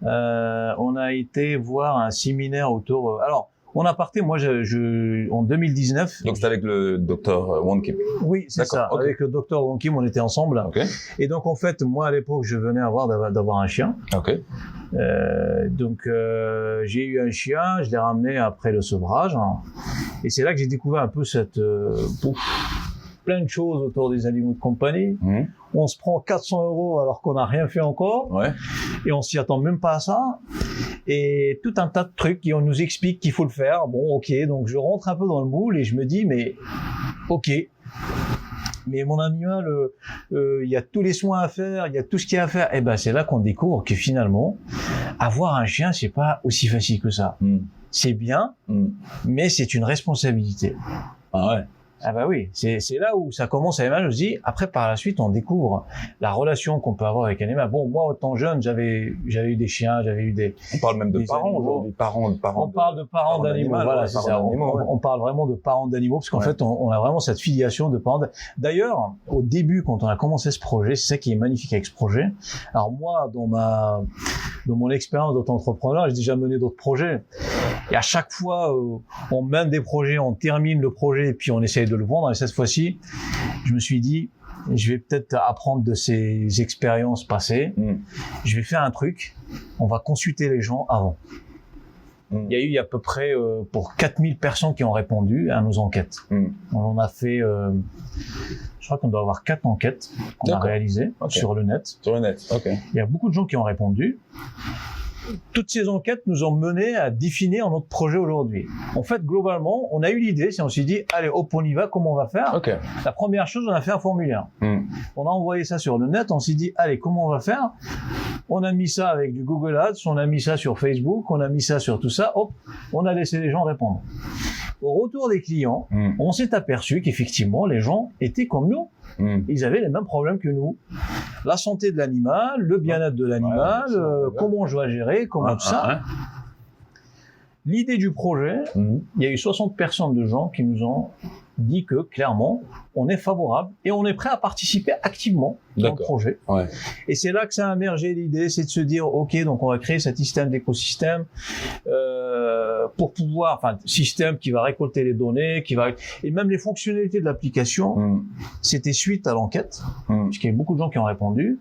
On a été voir un séminaire autour. Alors, on a parté, moi, en 2019. Donc, c'était avec le docteur Wong Kim. Oui, c'est ça. Okay. Avec le docteur Wong Kim, on était ensemble. Okay. Et donc, en fait, moi, à l'époque, je venais d'avoir un chien. Ok. Donc, j'ai eu un chien, je l'ai ramené après le sevrage. Et c'est là que j'ai découvert un peu plein de choses autour des animaux de compagnie. Mmh. On se prend 400 € alors qu'on n'a rien fait encore. Ouais. Et on s'y attend même pas à ça. Et tout un tas de trucs et on nous explique qu'il faut le faire. Bon, ok, donc je rentre un peu dans le moule et je me dis, mais ok, mais mon animal, il y a tous les soins à faire, il y a tout ce qu'il y a à faire. Et ben c'est là qu'on découvre que finalement, avoir un chien, c'est pas aussi facile que ça. Mm. C'est bien, mais c'est une responsabilité. Ah ouais. Ah bah oui, c'est là où ça commence à aller mal. Je me dis, après par la suite, on découvre la relation qu'on peut avoir avec un animal. Bon, moi, étant jeune, j'avais eu des chiens, j'avais eu des. On parle même de parents aujourd'hui, parents. On parle de parents d'animaux. Voilà, c'est ça. On parle vraiment de parents d'animaux parce qu'en fait, on a vraiment cette filiation de parents. D'ailleurs, au début, quand on a commencé ce projet, c'est ça qui est magnifique avec ce projet. Alors moi, dans mon expérience d'auto-entrepreneur, j'ai déjà mené d'autres projets. Et à chaque fois, on mène des projets, on termine le projet et puis on essaye de le vendre. Et cette fois-ci, je me suis dit, je vais peut-être apprendre de ces expériences passées. Je vais faire un truc. On va consulter les gens avant. Il y a eu à peu près pour 4000 personnes qui ont répondu à nos enquêtes. On a fait, je crois qu'on doit avoir 4 enquêtes qu'on a réalisées sur le net. Sur le net, ok. Il y a beaucoup de gens qui ont répondu. Toutes ces enquêtes nous ont mené à définir notre projet aujourd'hui. En fait, globalement, on a eu l'idée, on s'est dit, allez, hop, on y va, comment on va faire? La première chose, on a fait un formulaire. On a envoyé ça sur le net, on s'est dit, allez, comment on va faire? On a mis ça avec du Google Ads, on a mis ça sur Facebook, on a mis ça sur tout ça, hop, on a laissé les gens répondre. Au retour des clients, on s'est aperçu qu'effectivement, les gens étaient comme nous. Ils avaient les mêmes problèmes que nous. La santé de l'animal, le bien-être de l'animal, comment je dois gérer, comment tout ça. L'idée du projet, il y a eu 60 personnes de gens qui nous ont dit que, clairement, on est favorable et on est prêt à participer activement dans le projet. Et c'est là que ça a émergé l'idée, c'est de se dire, ok, donc on va créer cet système d'écosystème pour pouvoir, enfin, système qui va récolter les données, et même les fonctionnalités de l'application, c'était suite à l'enquête, puisqu'il y a beaucoup de gens qui ont répondu.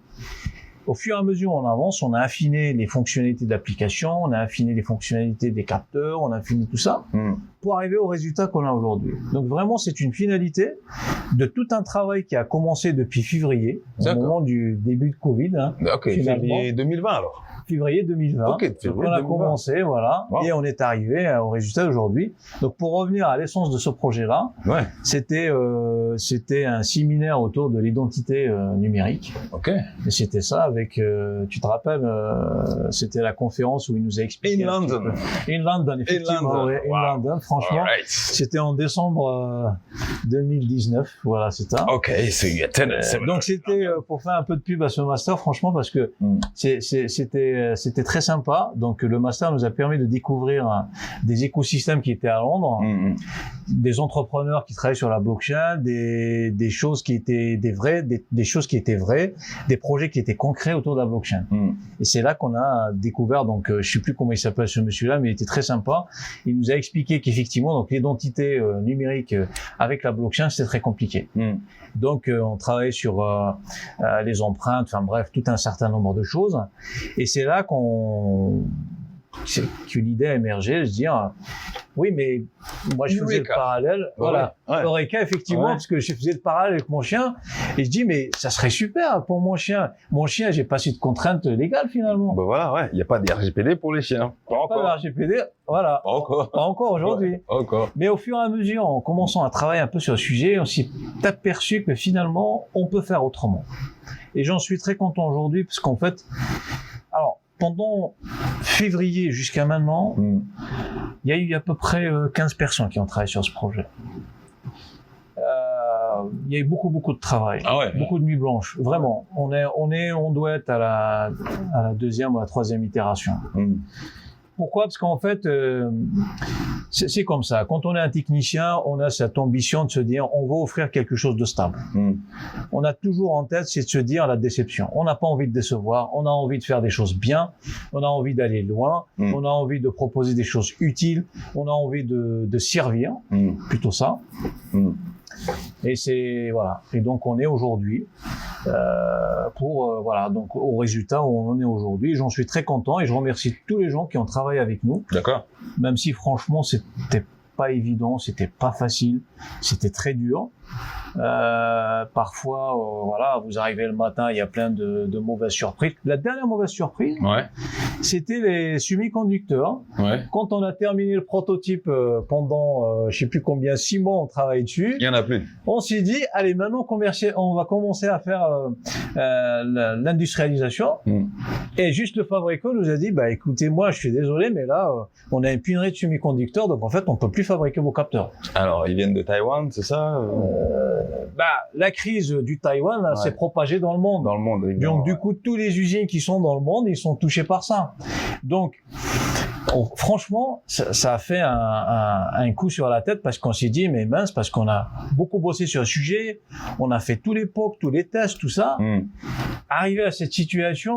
Au fur et à mesure où on avance, on a affiné les fonctionnalités de l'application, on a affiné les fonctionnalités des capteurs, on a affiné tout ça pour arriver au résultat qu'on a aujourd'hui. Donc vraiment, c'est une finalité de tout un travail qui a commencé depuis février, au moment du début de Covid. Février 2020 alors. Février 2020. Février on a commencé, voilà, et on est arrivé au résultat d'aujourd'hui. Donc pour revenir à l'essence de ce projet-là, c'était un séminaire autour de l'identité numérique. Et c'était ça avec, tu te rappelles, c'était la conférence où il nous a expliqué. In London, effectivement. In London, franchement. C'était en décembre 2019, voilà, c'est ça. Donc c'était pour faire un peu de pub à ce master, franchement, parce que c'était c'était très sympa. Donc le master nous a permis de découvrir des écosystèmes qui étaient à Londres, des entrepreneurs qui travaillaient sur la blockchain, des choses qui étaient des choses qui étaient vraies, des projets qui étaient concrets autour de la blockchain. Et c'est là qu'on a découvert, donc je sais plus comment il s'appelle ce monsieur-là, mais il était très sympa. Il nous a expliqué qu'effectivement, donc l'identité numérique avec la blockchain, c'était très compliqué. Donc on travaillait sur les empreintes, enfin bref, tout un certain nombre de choses. Et c'est là que l'idée a émergé, de se dire, oui, mais moi je faisais le parallèle, voilà, Eureka, effectivement, parce que je faisais le parallèle avec mon chien, et je dis, mais ça serait super pour mon chien. Mon chien, j'ai pas su de contraintes légales finalement. Ben voilà, il n'y a pas de RGPD pour les chiens. Pas encore. Pas de RGPD, voilà. Pas encore aujourd'hui. Encore. Mais au fur et à mesure, en commençant à travailler un peu sur le sujet, on s'est aperçu que finalement, on peut faire autrement. Et j'en suis très content aujourd'hui, parce qu'en fait, alors, pendant février jusqu'à maintenant, il y a eu à peu près 15 personnes qui ont travaillé sur ce projet. Il y a eu beaucoup de travail, beaucoup de nuits blanches. Vraiment, on doit être à la deuxième ou à la troisième itération. Pourquoi? Parce qu'en fait, c'est comme ça. Quand on est un technicien, on a cette ambition de se dire, on va offrir quelque chose de stable. On a toujours en tête, c'est de se dire la déception. On n'a pas envie de décevoir. On a envie de faire des choses bien. On a envie d'aller loin. On a envie de proposer des choses utiles. On a envie de servir. Plutôt ça. Et c'est voilà. Et donc on est aujourd'hui voilà, donc au résultat où on en est aujourd'hui. J'en suis très content et je remercie tous les gens qui ont travaillé avec nous. D'accord. Même si franchement c'était pas évident, c'était pas facile, c'était très dur. Parfois, voilà, vous arrivez le matin, il y a plein de mauvaises surprises. La dernière mauvaise surprise, c'était les semi-conducteurs. Quand on a terminé le prototype pendant, je sais plus combien, 6 mois, on travaille dessus. Il y en a plus. On s'est dit, allez, maintenant on va commencer à faire l'industrialisation. Et juste le fabricant nous a dit, bah écoutez, moi, je suis désolé, mais là, on a une pénurie de semi-conducteurs, donc en fait, on peut plus fabriquer vos capteurs. Alors, ils viennent de Taïwan, c'est ça? La crise du Taïwan s'est propagée dans le monde. Dans le monde, évidemment. Donc, du coup, tous les usines qui sont dans le monde, ils sont touchés par ça. Donc, franchement, ça a fait un coup sur la tête parce qu'on s'est dit, mais mince, parce qu'on a beaucoup bossé sur le sujet, on a fait tous les POC, tous les tests, tout ça. Arrivé à cette situation,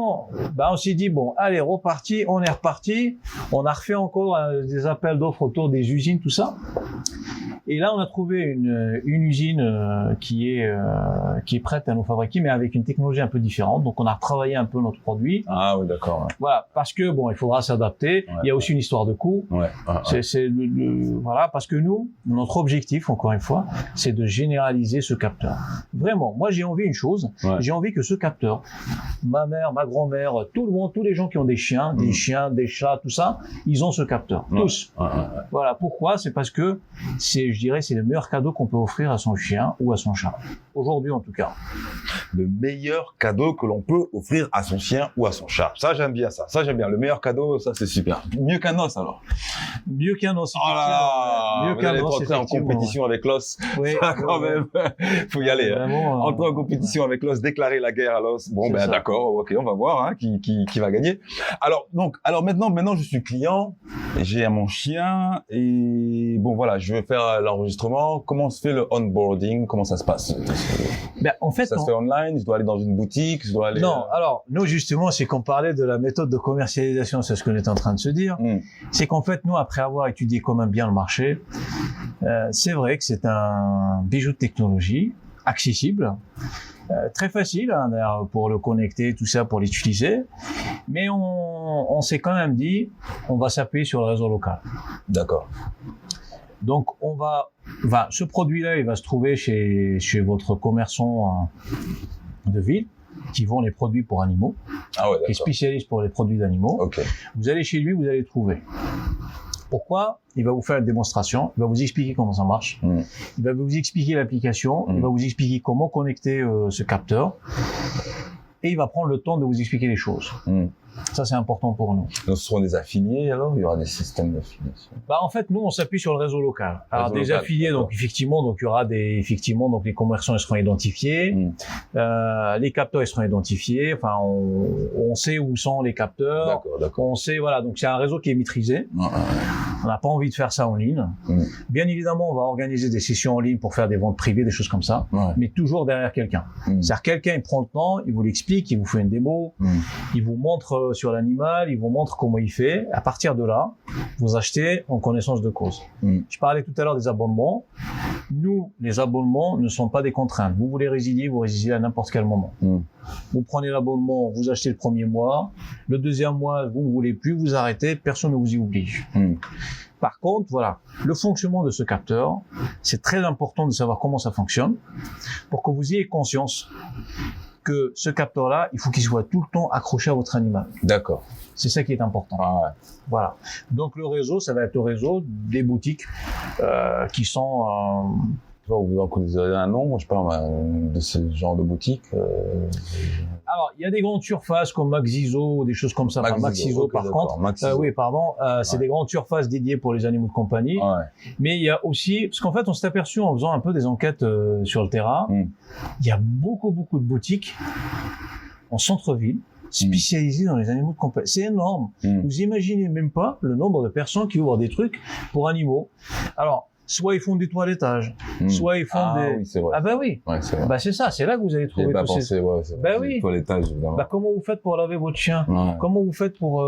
on s'est dit, bon, allez, reparti, on est reparti. On a refait encore des appels d'offres autour des usines, tout ça. Et là, on a trouvé une usine qui est prête à nous fabriquer, mais avec une technologie un peu différente. Donc, on a retravaillé un peu notre produit. Ah oui, d'accord. Voilà, parce que bon, il faudra s'adapter. Il y a aussi une histoire de coût. C'est voilà, parce que nous, notre objectif, encore une fois, c'est de généraliser ce capteur. Vraiment, moi, j'ai envie une chose. J'ai envie que ce capteur, ma mère, ma grand-mère, tout le monde, tous les gens qui ont des chiens, des chats, tout ça, ils ont ce capteur, tous. Voilà. Pourquoi? C'est parce que je dirais, c'est le meilleur cadeau qu'on peut offrir à son chien ou à son chat. Aujourd'hui, en tout cas. Le meilleur cadeau que l'on peut offrir à son chien ou à son chat. Ça, j'aime bien ça. Ça, j'aime bien. Le meilleur cadeau, ça, c'est super. Mieux qu'un os, alors. Mieux qu'un os. Oh là, mieux qu'un os. Entrer en compétition avec l'os. Oui, ça, quand même. Faut y aller. Vraiment, entrer en compétition avec l'os, déclarer la guerre à l'os. Bon, d'accord. Ok, on va voir, qui va gagner. Alors maintenant, je suis client. J'ai mon chien et bon, voilà, je veux faire l'enregistrement. Comment se fait le onboarding? Comment ça se passe? En fait, ça se fait online? Je dois aller dans une boutique? Je dois aller... Non, alors, nous, justement, c'est qu'on parlait de la méthode de commercialisation, c'est ce qu'on est en train de se dire. C'est qu'en fait, nous, après avoir étudié quand même bien le marché, c'est vrai que c'est un bijou de technologie, accessible, très facile d'ailleurs pour le connecter, tout ça, pour l'utiliser. Mais on s'est quand même dit, on va s'appuyer sur le réseau local. D'accord. Donc, ce produit-là, il va se trouver chez votre commerçant de ville qui vend les produits pour animaux, qui est spécialiste pour les produits d'animaux. Vous allez chez lui, vous allez le trouver. Pourquoi? Il va vous faire une démonstration, il va vous expliquer comment ça marche, il va vous expliquer l'application, il va vous expliquer comment connecter ce capteur. et il va prendre le temps de vous expliquer les choses. Ça, c'est important pour nous. Donc, ce seront des affiliés, alors? Il y aura des systèmes d'affiliation? En fait, nous, on s'appuie sur le réseau local. Alors, des affiliés, donc, effectivement, donc, il y aura donc, les commerçants, ils seront identifiés. Les capteurs, ils seront identifiés. Enfin, on sait où sont les capteurs. D'accord. On sait, voilà. Donc, c'est un réseau qui est maîtrisé. On n'a pas envie de faire ça en ligne. Bien évidemment, on va organiser des sessions en ligne pour faire des ventes privées, des choses comme ça. Mais toujours derrière quelqu'un. C'est-à-dire, quelqu'un, il prend le temps, il vous l'explique, il vous fait une démo, il vous montre sur l'animal, il vous montre comment il fait. À partir de là, vous achetez en connaissance de cause. Je parlais tout à l'heure des abonnements. Nous, les abonnements ne sont pas des contraintes. Vous voulez résilier, vous résiliez à n'importe quel moment. Vous prenez l'abonnement, vous achetez le premier mois. Le deuxième mois, vous ne voulez plus, vous arrêtez, personne ne vous y oblige. Par contre, voilà, le fonctionnement de ce capteur, c'est très important de savoir comment ça fonctionne pour que vous ayez conscience que ce capteur-là, il faut qu'il soit tout le temps accroché à votre animal. D'accord. C'est ça qui est important. Voilà. Donc le réseau, ça va être le réseau des boutiques qui sont... Vous connaissez un nom, je parle de ce genre de boutique. Alors, il y a des grandes surfaces comme Maxiso, des choses comme ça. Maxiso, par contre. C'est des grandes surfaces dédiées pour les animaux de compagnie. Mais il y a aussi, parce qu'en fait, on s'est aperçu en faisant un peu des enquêtes sur le terrain, il y a beaucoup de boutiques en centre-ville spécialisées dans les animaux de compagnie. C'est énorme. Vous imaginez même pas le nombre de personnes qui ouvrent des trucs pour animaux. Alors, soit ils font du toilettage, soit ils font des... Oui, c'est vrai. Ah bah oui. Ouais, c'est vrai. C'est ça, c'est là que vous allez trouver tous ces... Oui. Toilettage, évidemment. Comment vous faites pour laver votre chien? Comment vous faites pour...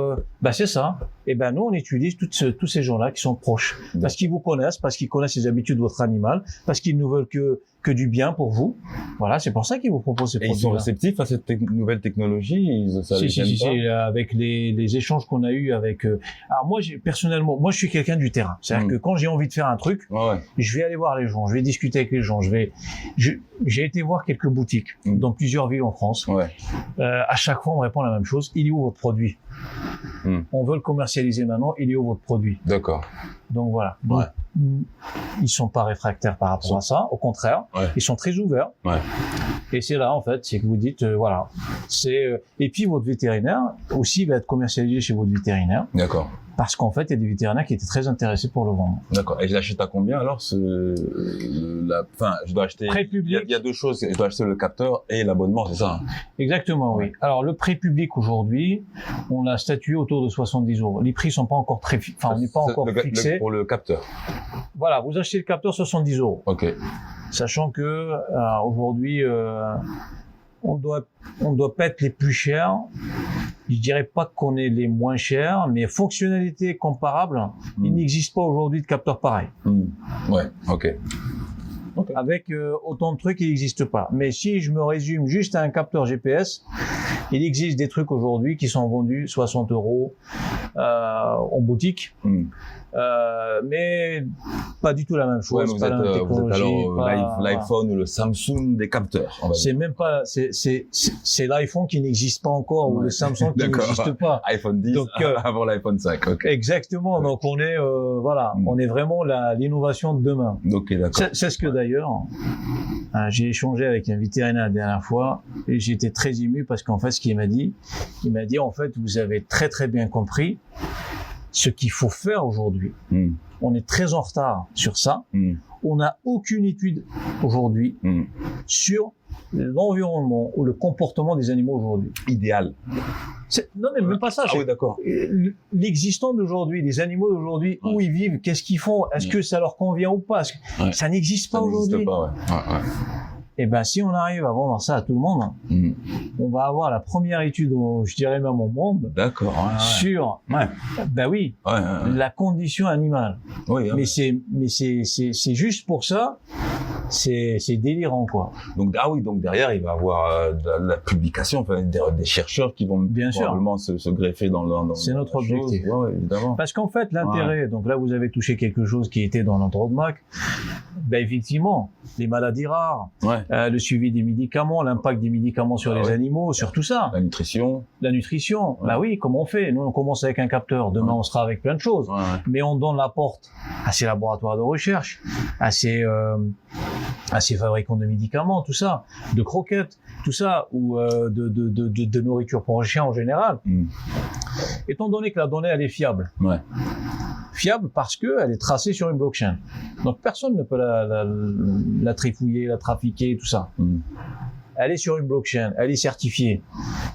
c'est ça. Et nous, on utilise tous ces gens-là qui sont proches. Parce qu'ils vous connaissent, parce qu'ils connaissent les habitudes de votre animal, parce qu'ils ne veulent que du bien pour vous. Voilà, c'est pour ça qu'ils vous proposent ces produits-là. Ils sont réceptifs à cette nouvelle technologie? Si, avec les échanges qu'on a eus avec... Alors moi, personnellement, je suis quelqu'un du terrain. C'est-à-dire que quand j'ai envie de faire un truc, je vais aller voir les gens, je vais discuter avec les gens, j'ai été voir quelques boutiques dans plusieurs villes en France. À chaque fois, on me répond la même chose. Il est où votre produit? On veut le commercialiser maintenant. Il est où votre produit? D'accord. Donc voilà. Ils sont pas réfractaires par rapport à ça. Au contraire, ils sont très ouverts. Et c'est là, en fait, c'est que vous dites, voilà. Et puis votre vétérinaire aussi va être commercialisé chez votre vétérinaire. D'accord. Parce qu'en fait, il y a des vétérinaires qui étaient très intéressés pour le vendre. D'accord. Et je l'achète à combien alors je dois acheter. Prix public. Il y a deux choses. Je dois acheter le capteur et l'abonnement, c'est ça? Exactement, oui. Alors le prix public aujourd'hui, on l'a statué autour de 70 €. Les prix sont pas encore on n'est pas encore fixé. Pour le capteur. Voilà, vous achetez le capteur 70 €. Ok. Sachant que aujourd'hui, on doit pas être les plus chers. Je dirais pas qu'on est les moins chers, mais fonctionnalité comparable, il n'existe pas aujourd'hui de capteur pareil. Ouais, ok. Avec autant de trucs, il n'existe pas. Mais si je me résume juste à un capteur GPS, il existe des trucs aujourd'hui qui sont vendus 60 € en boutique. Mais pas du tout la même chose. Vous êtes alors l'iPhone ou le Samsung des capteurs. C'est même pas, c'est l'iPhone qui n'existe pas encore ou le Samsung qui n'existe pas. iPhone 10 donc, avant l'iPhone 5. Okay. Exactement. Donc on est on est vraiment l'innovation de demain. Ok, d'accord. C'est ce que d'ailleurs j'ai échangé avec un vétérinaire la dernière fois et j'ai été très ému parce qu'en fait ce qu'il m'a dit, en fait vous avez très très bien compris ce qu'il faut faire aujourd'hui. On est très en retard sur ça. On n'a aucune étude aujourd'hui sur l'environnement ou le comportement des animaux aujourd'hui. Idéal. Non, mais même pas ça. Ah oui, d'accord. L'existant d'aujourd'hui, les animaux d'aujourd'hui, où ils vivent, qu'est-ce qu'ils font, est-ce que ça leur convient ou pas? Ça n'existe pas aujourd'hui. Et si on arrive à vendre ça à tout le monde, on va avoir la première étude, je dirais même au monde, sur, la condition animale. Mais c'est juste pour ça, c'est délirant, quoi. Donc derrière, il va y avoir de la publication, des chercheurs qui vont probablement se greffer dans c'est notre objectif. Évidemment. Parce qu'en fait, l'intérêt, donc là, vous avez touché quelque chose qui était dans notre roadmap. Effectivement, les maladies rares, le suivi des médicaments, l'impact des médicaments sur les animaux, sur tout ça. La nutrition. Oui, comment on fait? Nous, on commence avec un capteur. Demain, on sera avec plein de choses. Mais on donne la porte à ces laboratoires de recherche, à ces fabricants de médicaments, tout ça, de croquettes. tout ça, ou de nourriture pour un chien en général. Étant donné que la donnée, elle est fiable. Ouais. Fiable parce que elle est tracée sur une blockchain. Donc personne ne peut la trifouiller, la trafiquer, tout ça. Elle est sur une blockchain, elle est certifiée.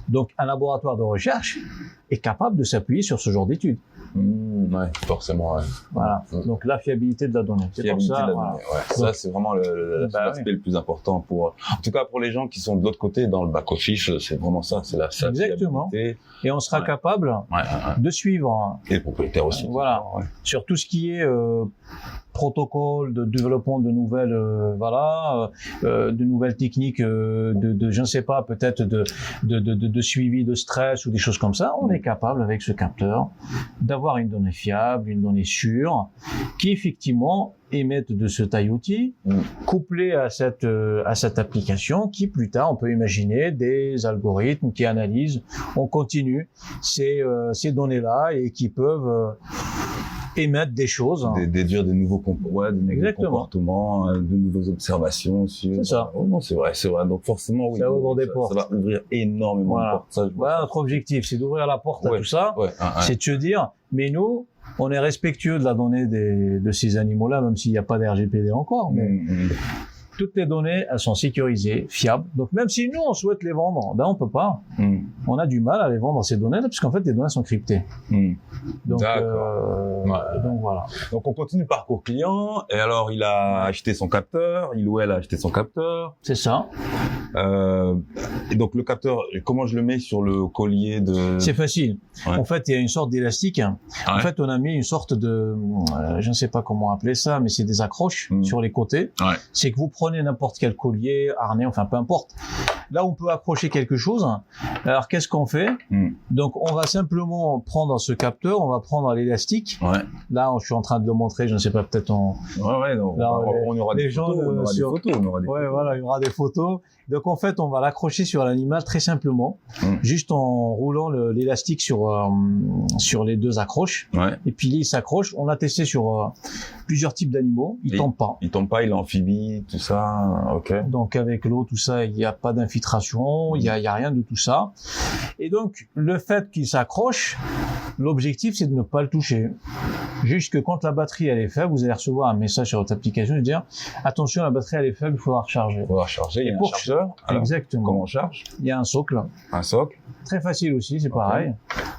Donc un laboratoire de recherche est capable de s'appuyer sur ce genre d'études. Ouais, forcément. Ouais. Voilà. Donc la fiabilité de la donnée. C'est pour ça. Voilà. Ouais. Ça, c'est vraiment l'aspect le plus important en tout cas pour les gens qui sont de l'autre côté dans le back office, c'est vraiment ça, c'est la exactement. fiabilité. Et on sera capable de suivre. Et les propriétaires aussi. Voilà. Sur tout ce qui est protocole de développement de nouvelles de nouvelles techniques de je ne sais pas, peut-être de suivi de stress ou des choses comme ça, on est capable avec ce capteur d'avoir une donnée fiable, une donnée sûre qui effectivement émettent de ce IoT couplé à cette application qui plus tard on peut imaginer des algorithmes qui analysent en continu ces données-là et qui peuvent émettre des choses. Déduire des nouveaux comportements, de nouvelles observations. C'est ça. Oh non, c'est vrai. Donc forcément, oui. Ça ouvre des portes. Ça va ouvrir énormément de portes. Notre objectif, c'est d'ouvrir la porte à tout ça. C'est de se dire, mais nous, on est respectueux de la donnée de ces animaux-là, même s'il n'y a pas d'RGPD encore, mais toutes les données, elles sont sécurisées, fiables. Donc même si nous, on souhaite les vendre, on peut pas. On a du mal à les vendre, ces données-là, puisqu'en fait, les données sont cryptées. Donc voilà. Donc on continue le parcours client, et alors il a acheté son capteur, il ou elle a acheté son capteur. C'est ça. Et donc le capteur, comment je le mets sur le collier de... C'est facile. En fait, il y a une sorte d'élastique. En fait, on a mis une sorte de... je ne sais pas comment appeler ça, mais c'est des accroches sur les côtés. C'est que vous prenez n'importe quel collier, harnais, enfin peu importe. Là, on peut accrocher quelque chose. Alors, qu'est-ce qu'on fait? Donc, on va simplement prendre ce capteur, on va prendre l'élastique. Là, je suis en train de le montrer, je ne sais pas, peut-être on aura des photos. Voilà, il y aura des photos. Donc, en fait, on va l'accrocher sur l'animal très simplement, juste en roulant l'élastique sur les deux accroches. Et puis, il s'accroche. On a testé sur plusieurs types d'animaux. Il tombe pas. Il tombe pas, il est amphibie, tout ça. Ok. Donc, avec l'eau, tout ça, il n'y a pas d'infiltration, il y a rien de tout ça. Et donc, le fait qu'il s'accroche, l'objectif, c'est de ne pas le toucher. Juste que quand la batterie, elle est faible, vous allez recevoir un message sur votre application et dire, attention, la batterie, elle est faible, il faudra recharger. Il y a un chargeur. Alors, exactement. Comment on charge? Il y a un socle. Un socle. Très facile aussi, c'est pareil.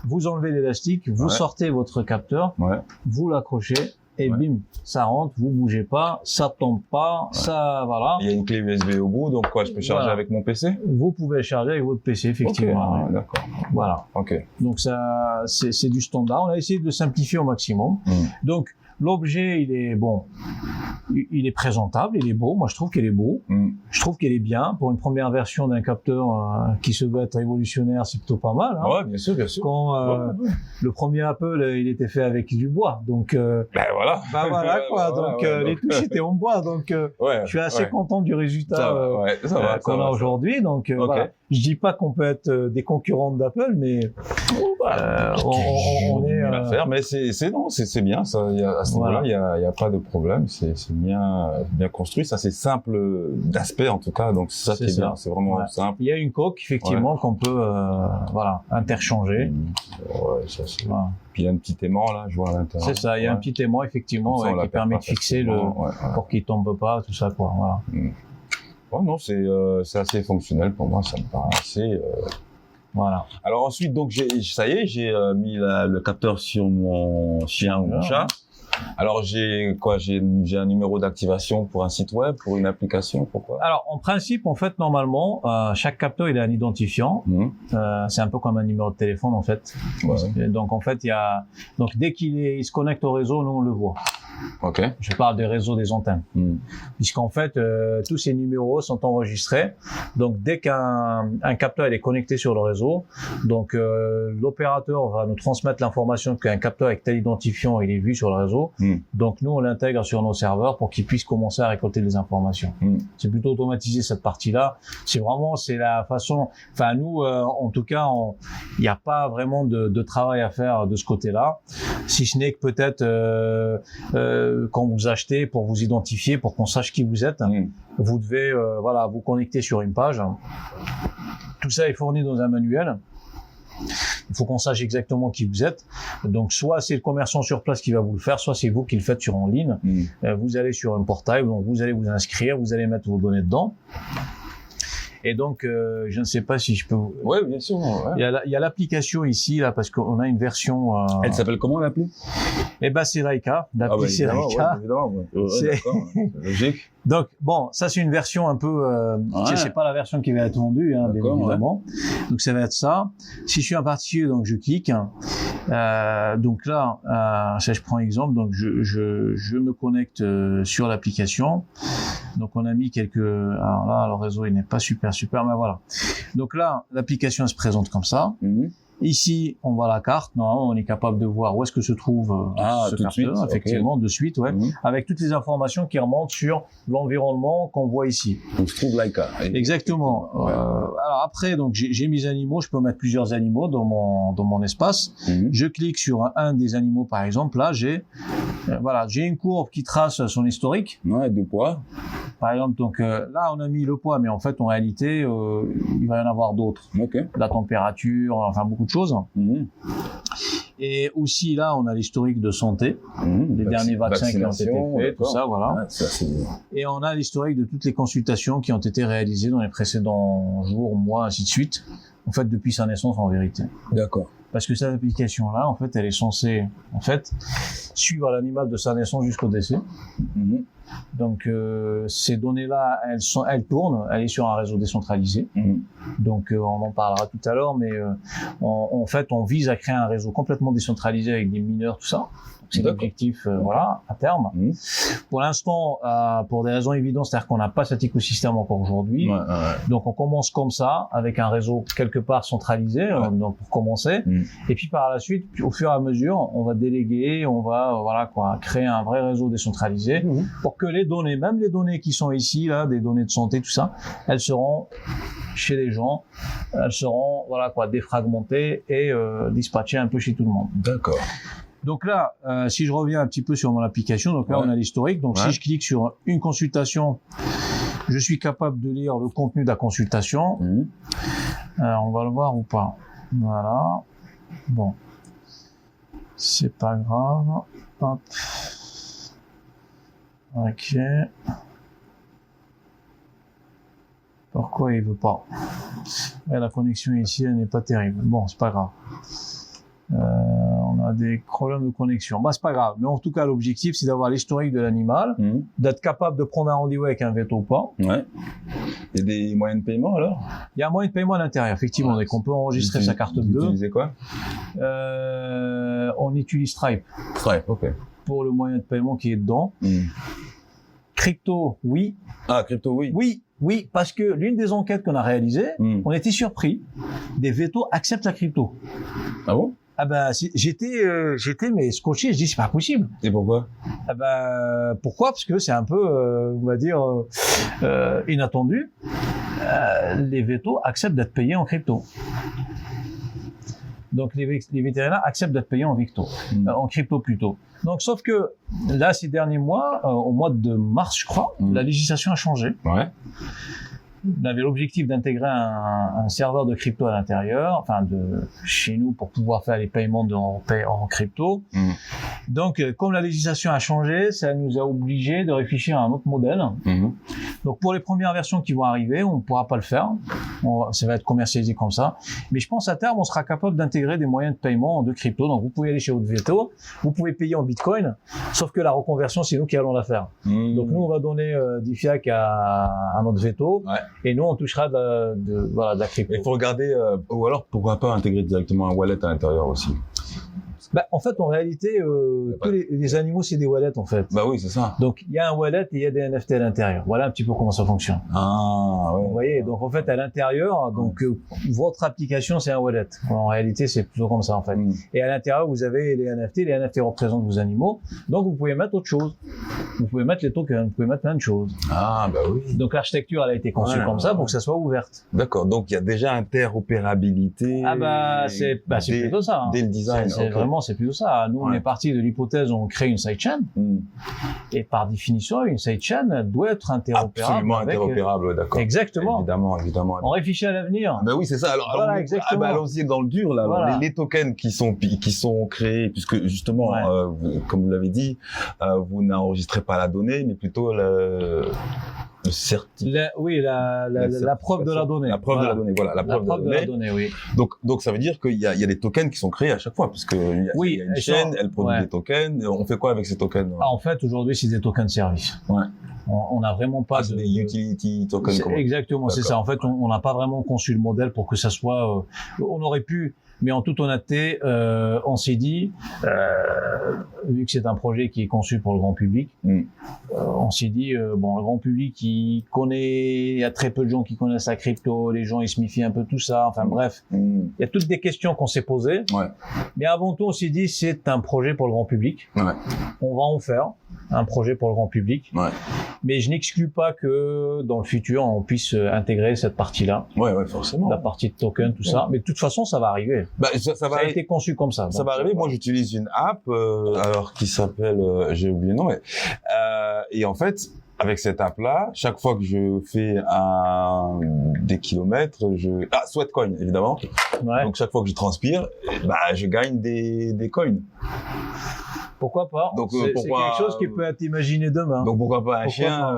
Vous enlevez l'élastique, vous sortez votre capteur, vous l'accrochez, et bim, ça rentre, vous bougez pas, ça tombe pas, ça, voilà. Il y a une clé USB au bout, donc quoi, je peux charger avec mon PC? Vous pouvez charger avec votre PC, effectivement. D'accord. Voilà. Donc ça, c'est du standard. On a essayé de simplifier au maximum. Donc, l'objet, il est bon, il est présentable, il est beau. Moi, je trouve qu'il est beau. Je trouve qu'il est bien. Pour une première version d'un capteur qui se veut être révolutionnaire, c'est plutôt pas mal. Ouais, bien sûr, bien sûr. Quand le premier Apple, il était fait avec du bois, donc voilà quoi. Donc les touches étaient en bois, donc je suis assez content du résultat qu'on a aujourd'hui. Donc voilà. Je dis pas qu'on peut être des concurrents d'Apple, mais on est à faire. Mais c'est bien ça. À ce niveau-là, il y a pas de problème. C'est bien construit. Ça, c'est simple d'aspect en tout cas. Donc ça, c'est bien. C'est vraiment simple. Il y a une coque effectivement qu'on peut interchanger. Ça c'est. Puis il y a un petit aimant là, je vois à l'intérieur. C'est ça. Il y a un petit aimant effectivement qui permet de fixer pour qu'il tombe pas, tout ça quoi. Voilà. Non, c'est assez fonctionnel pour moi. Ça me paraît assez. Voilà. Alors ensuite, donc j'ai mis le capteur sur mon chien ou mon chat. Alors j'ai un numéro d'activation pour un site web, pour une application, pourquoi? Alors en principe, en fait, normalement, chaque capteur il a un identifiant. C'est un peu comme un numéro de téléphone en fait. Donc en fait, donc dès qu'il se connecte au réseau, nous on le voit. Je parle des réseaux des antennes. Puisqu'en fait, tous ces numéros sont enregistrés. Donc, dès qu'un capteur est connecté sur le réseau, donc l'opérateur va nous transmettre l'information qu'un capteur avec tel identifiant, il est vu sur le réseau. Donc, nous, on l'intègre sur nos serveurs pour qu'il puisse commencer à récolter des informations. C'est plutôt automatisé cette partie-là. C'est la façon... Enfin, nous, en tout cas, il n'y a pas vraiment de travail à faire de ce côté-là. Si ce n'est que peut-être... quand vous achetez, pour vous identifier, pour qu'on sache qui vous êtes, vous devez voilà, vous connecter sur une page. Tout ça est fourni dans un manuel. Il faut qu'on sache exactement qui vous êtes. Donc, soit c'est le commerçant sur place qui va vous le faire, soit c'est vous qui le faites en ligne. Vous allez sur un portail, donc vous allez vous inscrire, vous allez mettre vos données dedans. Et donc, je ne sais pas si je peux. Ouais, bien sûr. Ouais. Il y a l'application ici, là, parce qu'on a une version. Elle s'appelle comment l'appli? Eh ben, c'est Laika. L'appli, c'est Laika. Ouais, évidemment. D'accord. Logique. Donc, bon, ça, c'est une version un peu. C'est pas la version qui va être vendue, hein, bien évidemment. Ouais. Donc, ça va être ça. Si je suis un particulier, donc je clique. Donc là, ça, je prends un exemple. Donc, je me connecte sur l'application. Donc, on a mis quelques. Alors là, le réseau, il n'est pas super, mais voilà. Donc là, l'application elle se présente comme ça. Ici, on voit la carte. Normalement, on est capable de voir où est-ce que se trouve ce capteur, effectivement, de suite, ouais, avec toutes les informations qui remontent sur l'environnement qu'on voit ici. Donc, je trouve Laika. Exactement. Alors après, donc j'ai mes animaux. Je peux mettre plusieurs animaux dans mon espace. Je clique sur un des animaux, par exemple. Là, j'ai une courbe qui trace son historique. Ouais, de poids. Par exemple, donc là, on a mis le poids, mais en fait, en réalité, il va y en avoir d'autres. La température, enfin beaucoup de choses. Et aussi là, on a l'historique de santé, les derniers vaccins qui ont été faits, tout ça, voilà. Et on a l'historique de toutes les consultations qui ont été réalisées dans les précédents jours, mois, ainsi de suite. En fait, depuis sa naissance, en vérité. D'accord. Parce que cette application-là, en fait, elle est censée, suivre l'animal de sa naissance jusqu'au décès. Donc, ces données-là, elles tournent, elle est sur un réseau décentralisé. Donc, on en parlera tout à l'heure, mais en fait, on vise à créer un réseau complètement décentralisé avec des mineurs, tout ça. C'est l'objectif, voilà, à terme. Pour l'instant, pour des raisons évidentes, c'est-à-dire qu'on n'a pas cet écosystème encore aujourd'hui. Donc, on commence comme ça, avec un réseau quelque part centralisé, donc pour commencer. Et puis, par la suite, au fur et à mesure, on va déléguer, on va, créer un vrai réseau décentralisé pour que les données, même les données qui sont ici, là, des données de santé, tout ça, elles seront chez les gens, elles seront, défragmentées et dispatchées un peu chez tout le monde. D'accord. Donc là, si je reviens un petit peu sur mon application, donc là on a l'historique. Donc si je clique sur une consultation, je suis capable de lire le contenu de la consultation. On va le voir ou pas. Voilà. Bon, c'est pas grave. Hop. Ok. Pourquoi il veut pas? La connexion ici, elle n'est pas terrible. Bon, c'est pas grave. On a des problèmes de connexion. C'est pas grave. Mais en tout cas, l'objectif, c'est d'avoir l'historique de l'animal, d'être capable de prendre un rendez-vous avec un veto ou pas. Ouais. Il y a des moyens de paiement, alors? Il y a un moyen de paiement à l'intérieur, effectivement. Donc, on peut enregistrer sa carte bleue. Vous utilisez quoi? On utilise Stripe. Stripe, ok. Pour le moyen de paiement qui est dedans. Crypto, oui. Ah, crypto, oui. Oui, parce que l'une des enquêtes qu'on a réalisées, on était surpris. Des vétos acceptent la crypto. Ah bon? Ah ben, j'étais mais scotché, je dis c'est pas possible. Et pourquoi? Ah ben, pourquoi? Parce que c'est un peu, on va dire, inattendu. Les vétos acceptent d'être payés en crypto. Donc les vétérinaires acceptent d'être payés en crypto plutôt. Donc sauf que là ces derniers mois, au mois de mars je crois, la législation a changé. On avait l'objectif d'intégrer un serveur de crypto à l'intérieur, enfin de chez nous pour pouvoir faire les paiements en crypto. Donc, comme la législation a changé, ça nous a obligés de réfléchir à un autre modèle. Donc, pour les premières versions qui vont arriver, on ne pourra pas le faire. Ça va être commercialisé comme ça. Mais je pense à terme, on sera capable d'intégrer des moyens de paiement de crypto. Donc, vous pouvez aller chez votre veto, vous pouvez payer en Bitcoin, sauf que la reconversion, c'est nous qui allons la faire. Donc, nous, on va donner du fiat à notre veto. Et nous, on touchera de la crypto. Il faut regarder, ou alors pourquoi pas intégrer directement un wallet à l'intérieur aussi. En fait, en réalité, tous les animaux, c'est des wallets, en fait. Bah oui, c'est ça. Donc, il y a un wallet et il y a des NFT à l'intérieur. Voilà un petit peu comment ça fonctionne. Ah, ouais. Vous voyez, donc en fait, à l'intérieur, donc votre application, c'est un wallet. En réalité, c'est plutôt comme ça, en fait. Et à l'intérieur, vous avez les NFT. Les NFT représentent vos animaux. Donc, vous pouvez mettre autre chose. vous pouvez mettre les tokens, vous pouvez mettre plein de choses. Ah, bah oui. Donc l'architecture, elle a été conçue comme ça pour que ça soit ouverte. D'accord. Donc il y a déjà interopérabilité. Ah bah c'est plutôt ça. Hein. Dès le design. C'est vraiment c'est plutôt ça. Nous on est parti de l'hypothèse où on crée une sidechain et par définition une sidechain doit être interopérable. Absolument interopérable, d'accord. Exactement. Évidemment. On réfléchit à l'avenir. Ben oui, c'est ça. Alors, voilà, exactement. allons-y dans le dur là. Voilà. Les tokens qui sont créés, puisque justement, comme vous l'avez dit, vous n'enregistrez pas la donnée, mais plutôt le certificat. La preuve de la donnée. La preuve de la donnée, voilà. La preuve de la donnée, oui. Donc ça veut dire qu'il y a des tokens qui sont créés à chaque fois, puisque il y a une chaîne, elle produit des tokens. On fait quoi avec ces tokens? En fait, aujourd'hui, c'est des tokens de service. Ouais. On n'a vraiment pas des utility tokens. Exactement, c'est ça. En fait, on n'a pas vraiment conçu le modèle pour que ça soit. On aurait pu, mais en toute honnêteté, on s'est dit, vu que c'est un projet qui est conçu pour le grand public, on s'est dit bon, le grand public, il y a très peu de gens qui connaissent la crypto, les gens ils se méfient un peu de tout ça. Enfin bref, il y a toutes des questions qu'on s'est posées. Ouais. Mais avant tout, on s'est dit c'est un projet pour le grand public. Ouais. On va en faire un projet pour le grand public. Ouais. Mais je n'exclus pas que dans le futur, on puisse intégrer cette partie-là. Ouais, forcément. La partie de token, tout ça. Mais de toute façon, ça va arriver. Bah, ça a été conçu comme ça. Ça va arriver. Moi, j'utilise une app, alors qui s'appelle, j'ai oublié le nom, mais, et en fait, avec cette app-là, chaque fois que je fais des kilomètres, Sweatcoin, évidemment. Ouais. Donc, chaque fois que je transpire, je gagne des coins. Pourquoi pas? Donc, c'est quelque chose qui peut être imaginé demain. Donc pourquoi pas un chien,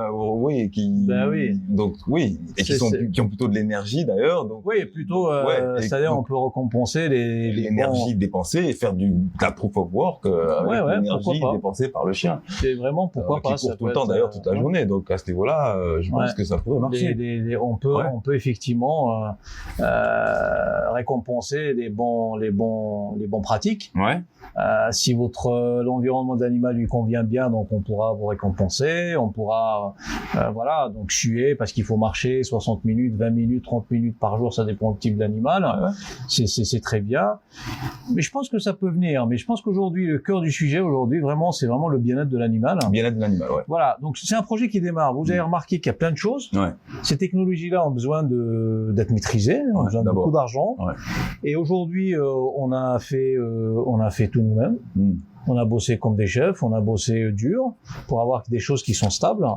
qui. Ben oui. Donc oui, et qui ont plutôt de l'énergie d'ailleurs. Donc oui, plutôt. C'est-à-dire on peut récompenser l'énergie dépensée et faire de la proof of work avec l'énergie dépensée par le chien. C'est vraiment pourquoi pas. Qui court tout le temps d'ailleurs toute la journée. Donc à ce niveau-là, je pense que ça pourrait marcher. On peut effectivement récompenser les bons pratiques. Ouais. Si l'environnement de l'animal lui convient bien, donc on pourra vous récompenser, on pourra donc suer parce qu'il faut marcher 60 minutes, 20 minutes, 30 minutes par jour, ça dépend du type d'animal. C'est très bien. Mais je pense que ça peut venir. Mais je pense qu'aujourd'hui, le cœur du sujet c'est vraiment le bien-être de l'animal. Bien-être de l'animal, ouais. Voilà. Donc c'est un projet qui démarre. Vous avez remarqué qu'il y a plein de choses. Ouais. Ces technologies-là ont besoin d'être maîtrisées, ont besoin de beaucoup d'argent. Ouais. Et aujourd'hui, on a fait tout nous-mêmes. On a bossé comme des chefs, on a bossé dur pour avoir des choses qui sont stables.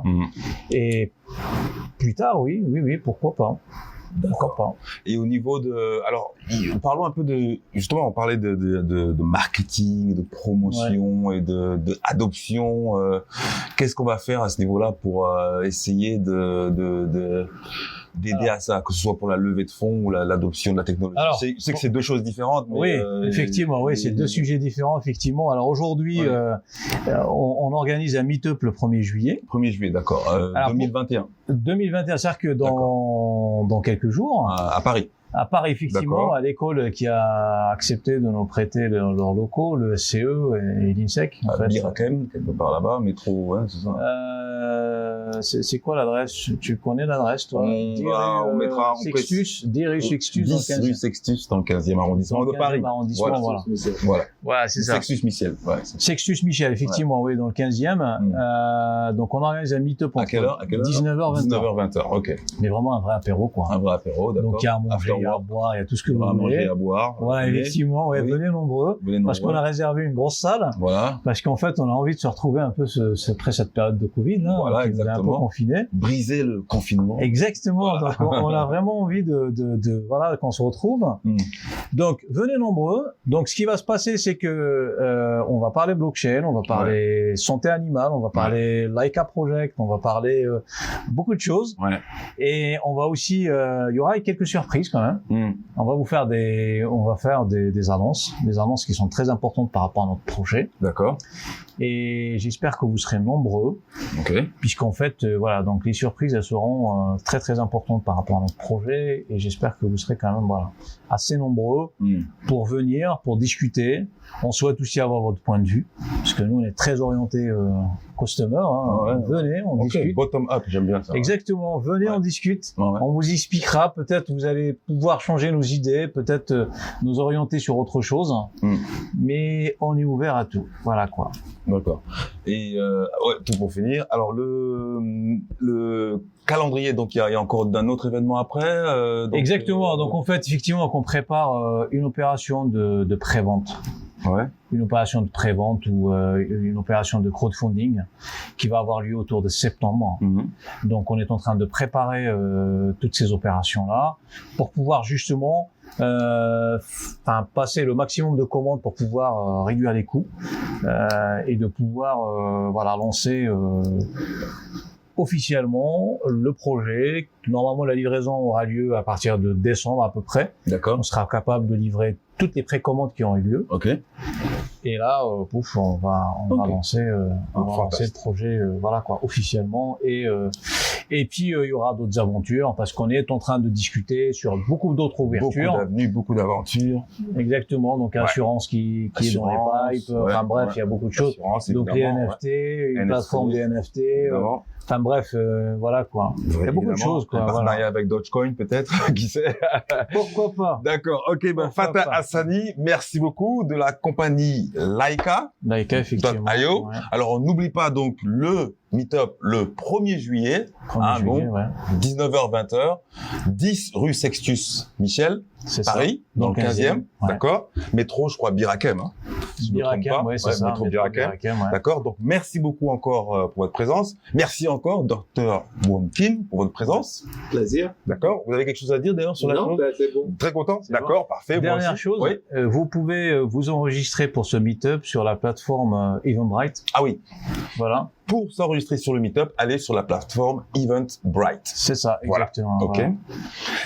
Et plus tard, oui, pourquoi pas. Pourquoi pas. Et au niveau alors, parlons un peu justement, on parlait de marketing, de promotion et de adoption. Qu'est-ce qu'on va faire à ce niveau-là pour essayer d'aider à ça, que ce soit pour la levée de fonds ou l'adoption de la technologie? Je sais que c'est deux choses différentes. Mais oui, effectivement, c'est deux sujets différents, effectivement. Alors aujourd'hui, on organise un meet-up le 1er juillet. 1er juillet, d'accord. 2021. 2021, c'est-à-dire que dans quelques jours. À Paris. À Paris, effectivement, à l'école qui a accepté de nous prêter leurs locaux, le SCE et l'INSEC. Birakem, quelque part là-bas, métro, c'est ça. C'est quoi l'adresse? Tu connais l'adresse, toi? On mettra Sextus, 10 rue Sextus dans le 15e. Rue Sextus dans le 15e arrondissement de Paris. Voilà, c'est ça. Sextus Michel. Sextus Michel, effectivement, oui, dans le 15e. Donc on organise un meet-up à quelle heure? 19h, 20h. 19h, 20h, ok. Mais vraiment un vrai apéro, quoi. Un vrai apéro, d'accord. Donc il y a à manger, il y a à boire, il y a tout ce que vous voulez. Manger, à boire. Voilà, effectivement, venez nombreux. Parce qu'on a réservé une grosse salle. Voilà. Parce qu'en fait, on a envie de se retrouver un peu après cette période de Covid, là. Voilà, exactement. Un peu confiné. Briser le confinement. Exactement. Voilà. Donc, on a vraiment envie qu'on se retrouve. Donc, venez nombreux. Donc, ce qui va se passer, c'est que, on va parler blockchain, on va parler santé animale, on va parler Laika Project, on va parler, beaucoup de choses. Ouais. Et on va aussi, il y aura quelques surprises quand même. On va faire des annonces qui sont très importantes par rapport à notre projet. D'accord. Et j'espère que vous serez nombreux. Okay. Puisqu'en fait, donc les surprises, elles seront très très importantes par rapport à notre projet. Et j'espère que vous serez quand même assez nombreux pour venir, pour discuter. On souhaite aussi avoir votre point de vue, parce que nous, on est très orienté customer. Venez, on discute. Bottom up, j'aime bien ça. Exactement. Venez, on discute. On vous expliquera. Peut-être vous allez pouvoir changer nos idées, peut-être nous orienter sur autre chose. Mais on est ouvert à tout. Voilà quoi. D'accord. Et tout pour finir. Alors le calendrier, donc il y a encore d'un autre événement après. Exactement. Donc en fait, effectivement, on prépare une opération de pré-vente. Ouais. Une opération de pré-vente ou une opération de crowdfunding qui va avoir lieu autour de septembre. Donc on est en train de préparer toutes ces opérations-là pour pouvoir justement passer le maximum de commandes pour pouvoir réduire les coûts et de pouvoir lancer officiellement le projet. Normalement, la livraison aura lieu à partir de décembre à peu près. D'accord. On sera capable de livrer toutes les précommandes qui ont eu lieu. Ok. Et là, on va lancer le projet, officiellement. Et puis il y aura d'autres aventures parce qu'on est en train de discuter sur beaucoup d'autres ouvertures. Beaucoup d'avenues, beaucoup d'aventures. Exactement. Donc assurance qui est dans les pipes. Il y a beaucoup de choses. Donc les NFT, une plateforme des NFT. Enfin bref, voilà quoi. Il y a beaucoup de choses quoi. Un partenariat avec Dogecoin peut-être, qui sait. Pourquoi pas. D'accord. Ok, Fatah Hassani, merci beaucoup de la compagnie Laika. Laika effectivement. .io. Ouais. Alors on n'oublie pas donc le Meetup le 1er juillet, 19h-20h, 10 rue Sextus Michel, Paris, dans le 15e, d'accord. Métro, je crois, Birakem. Birakem, c'est ça. Métro Birakem, d'accord. Donc, merci beaucoup encore pour votre présence. Merci encore, Dr. Wong Kim, pour votre présence. Plaisir. D'accord. Vous avez quelque chose à dire d'ailleurs sur la chose? Non, c'est bon. Très content. D'accord, parfait. Dernière chose, vous pouvez vous enregistrer pour ce Meetup sur la plateforme Eventbrite. Ah oui. Voilà. Pour s'enregistrer sur le Meetup, allez sur la plateforme Eventbrite. C'est ça, exactement. Voilà. Ok. Voilà.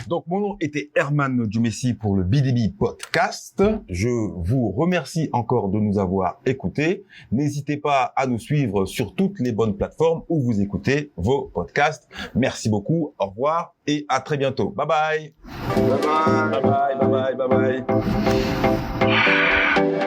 Donc, mon nom était Herman Djoumessi pour le BDB Podcast. Je vous remercie encore de nous avoir écoutés. N'hésitez pas à nous suivre sur toutes les bonnes plateformes où vous écoutez vos podcasts. Merci beaucoup. Au revoir et à très bientôt. Bye bye. Bye bye. Bye bye. Bye bye. Bye bye.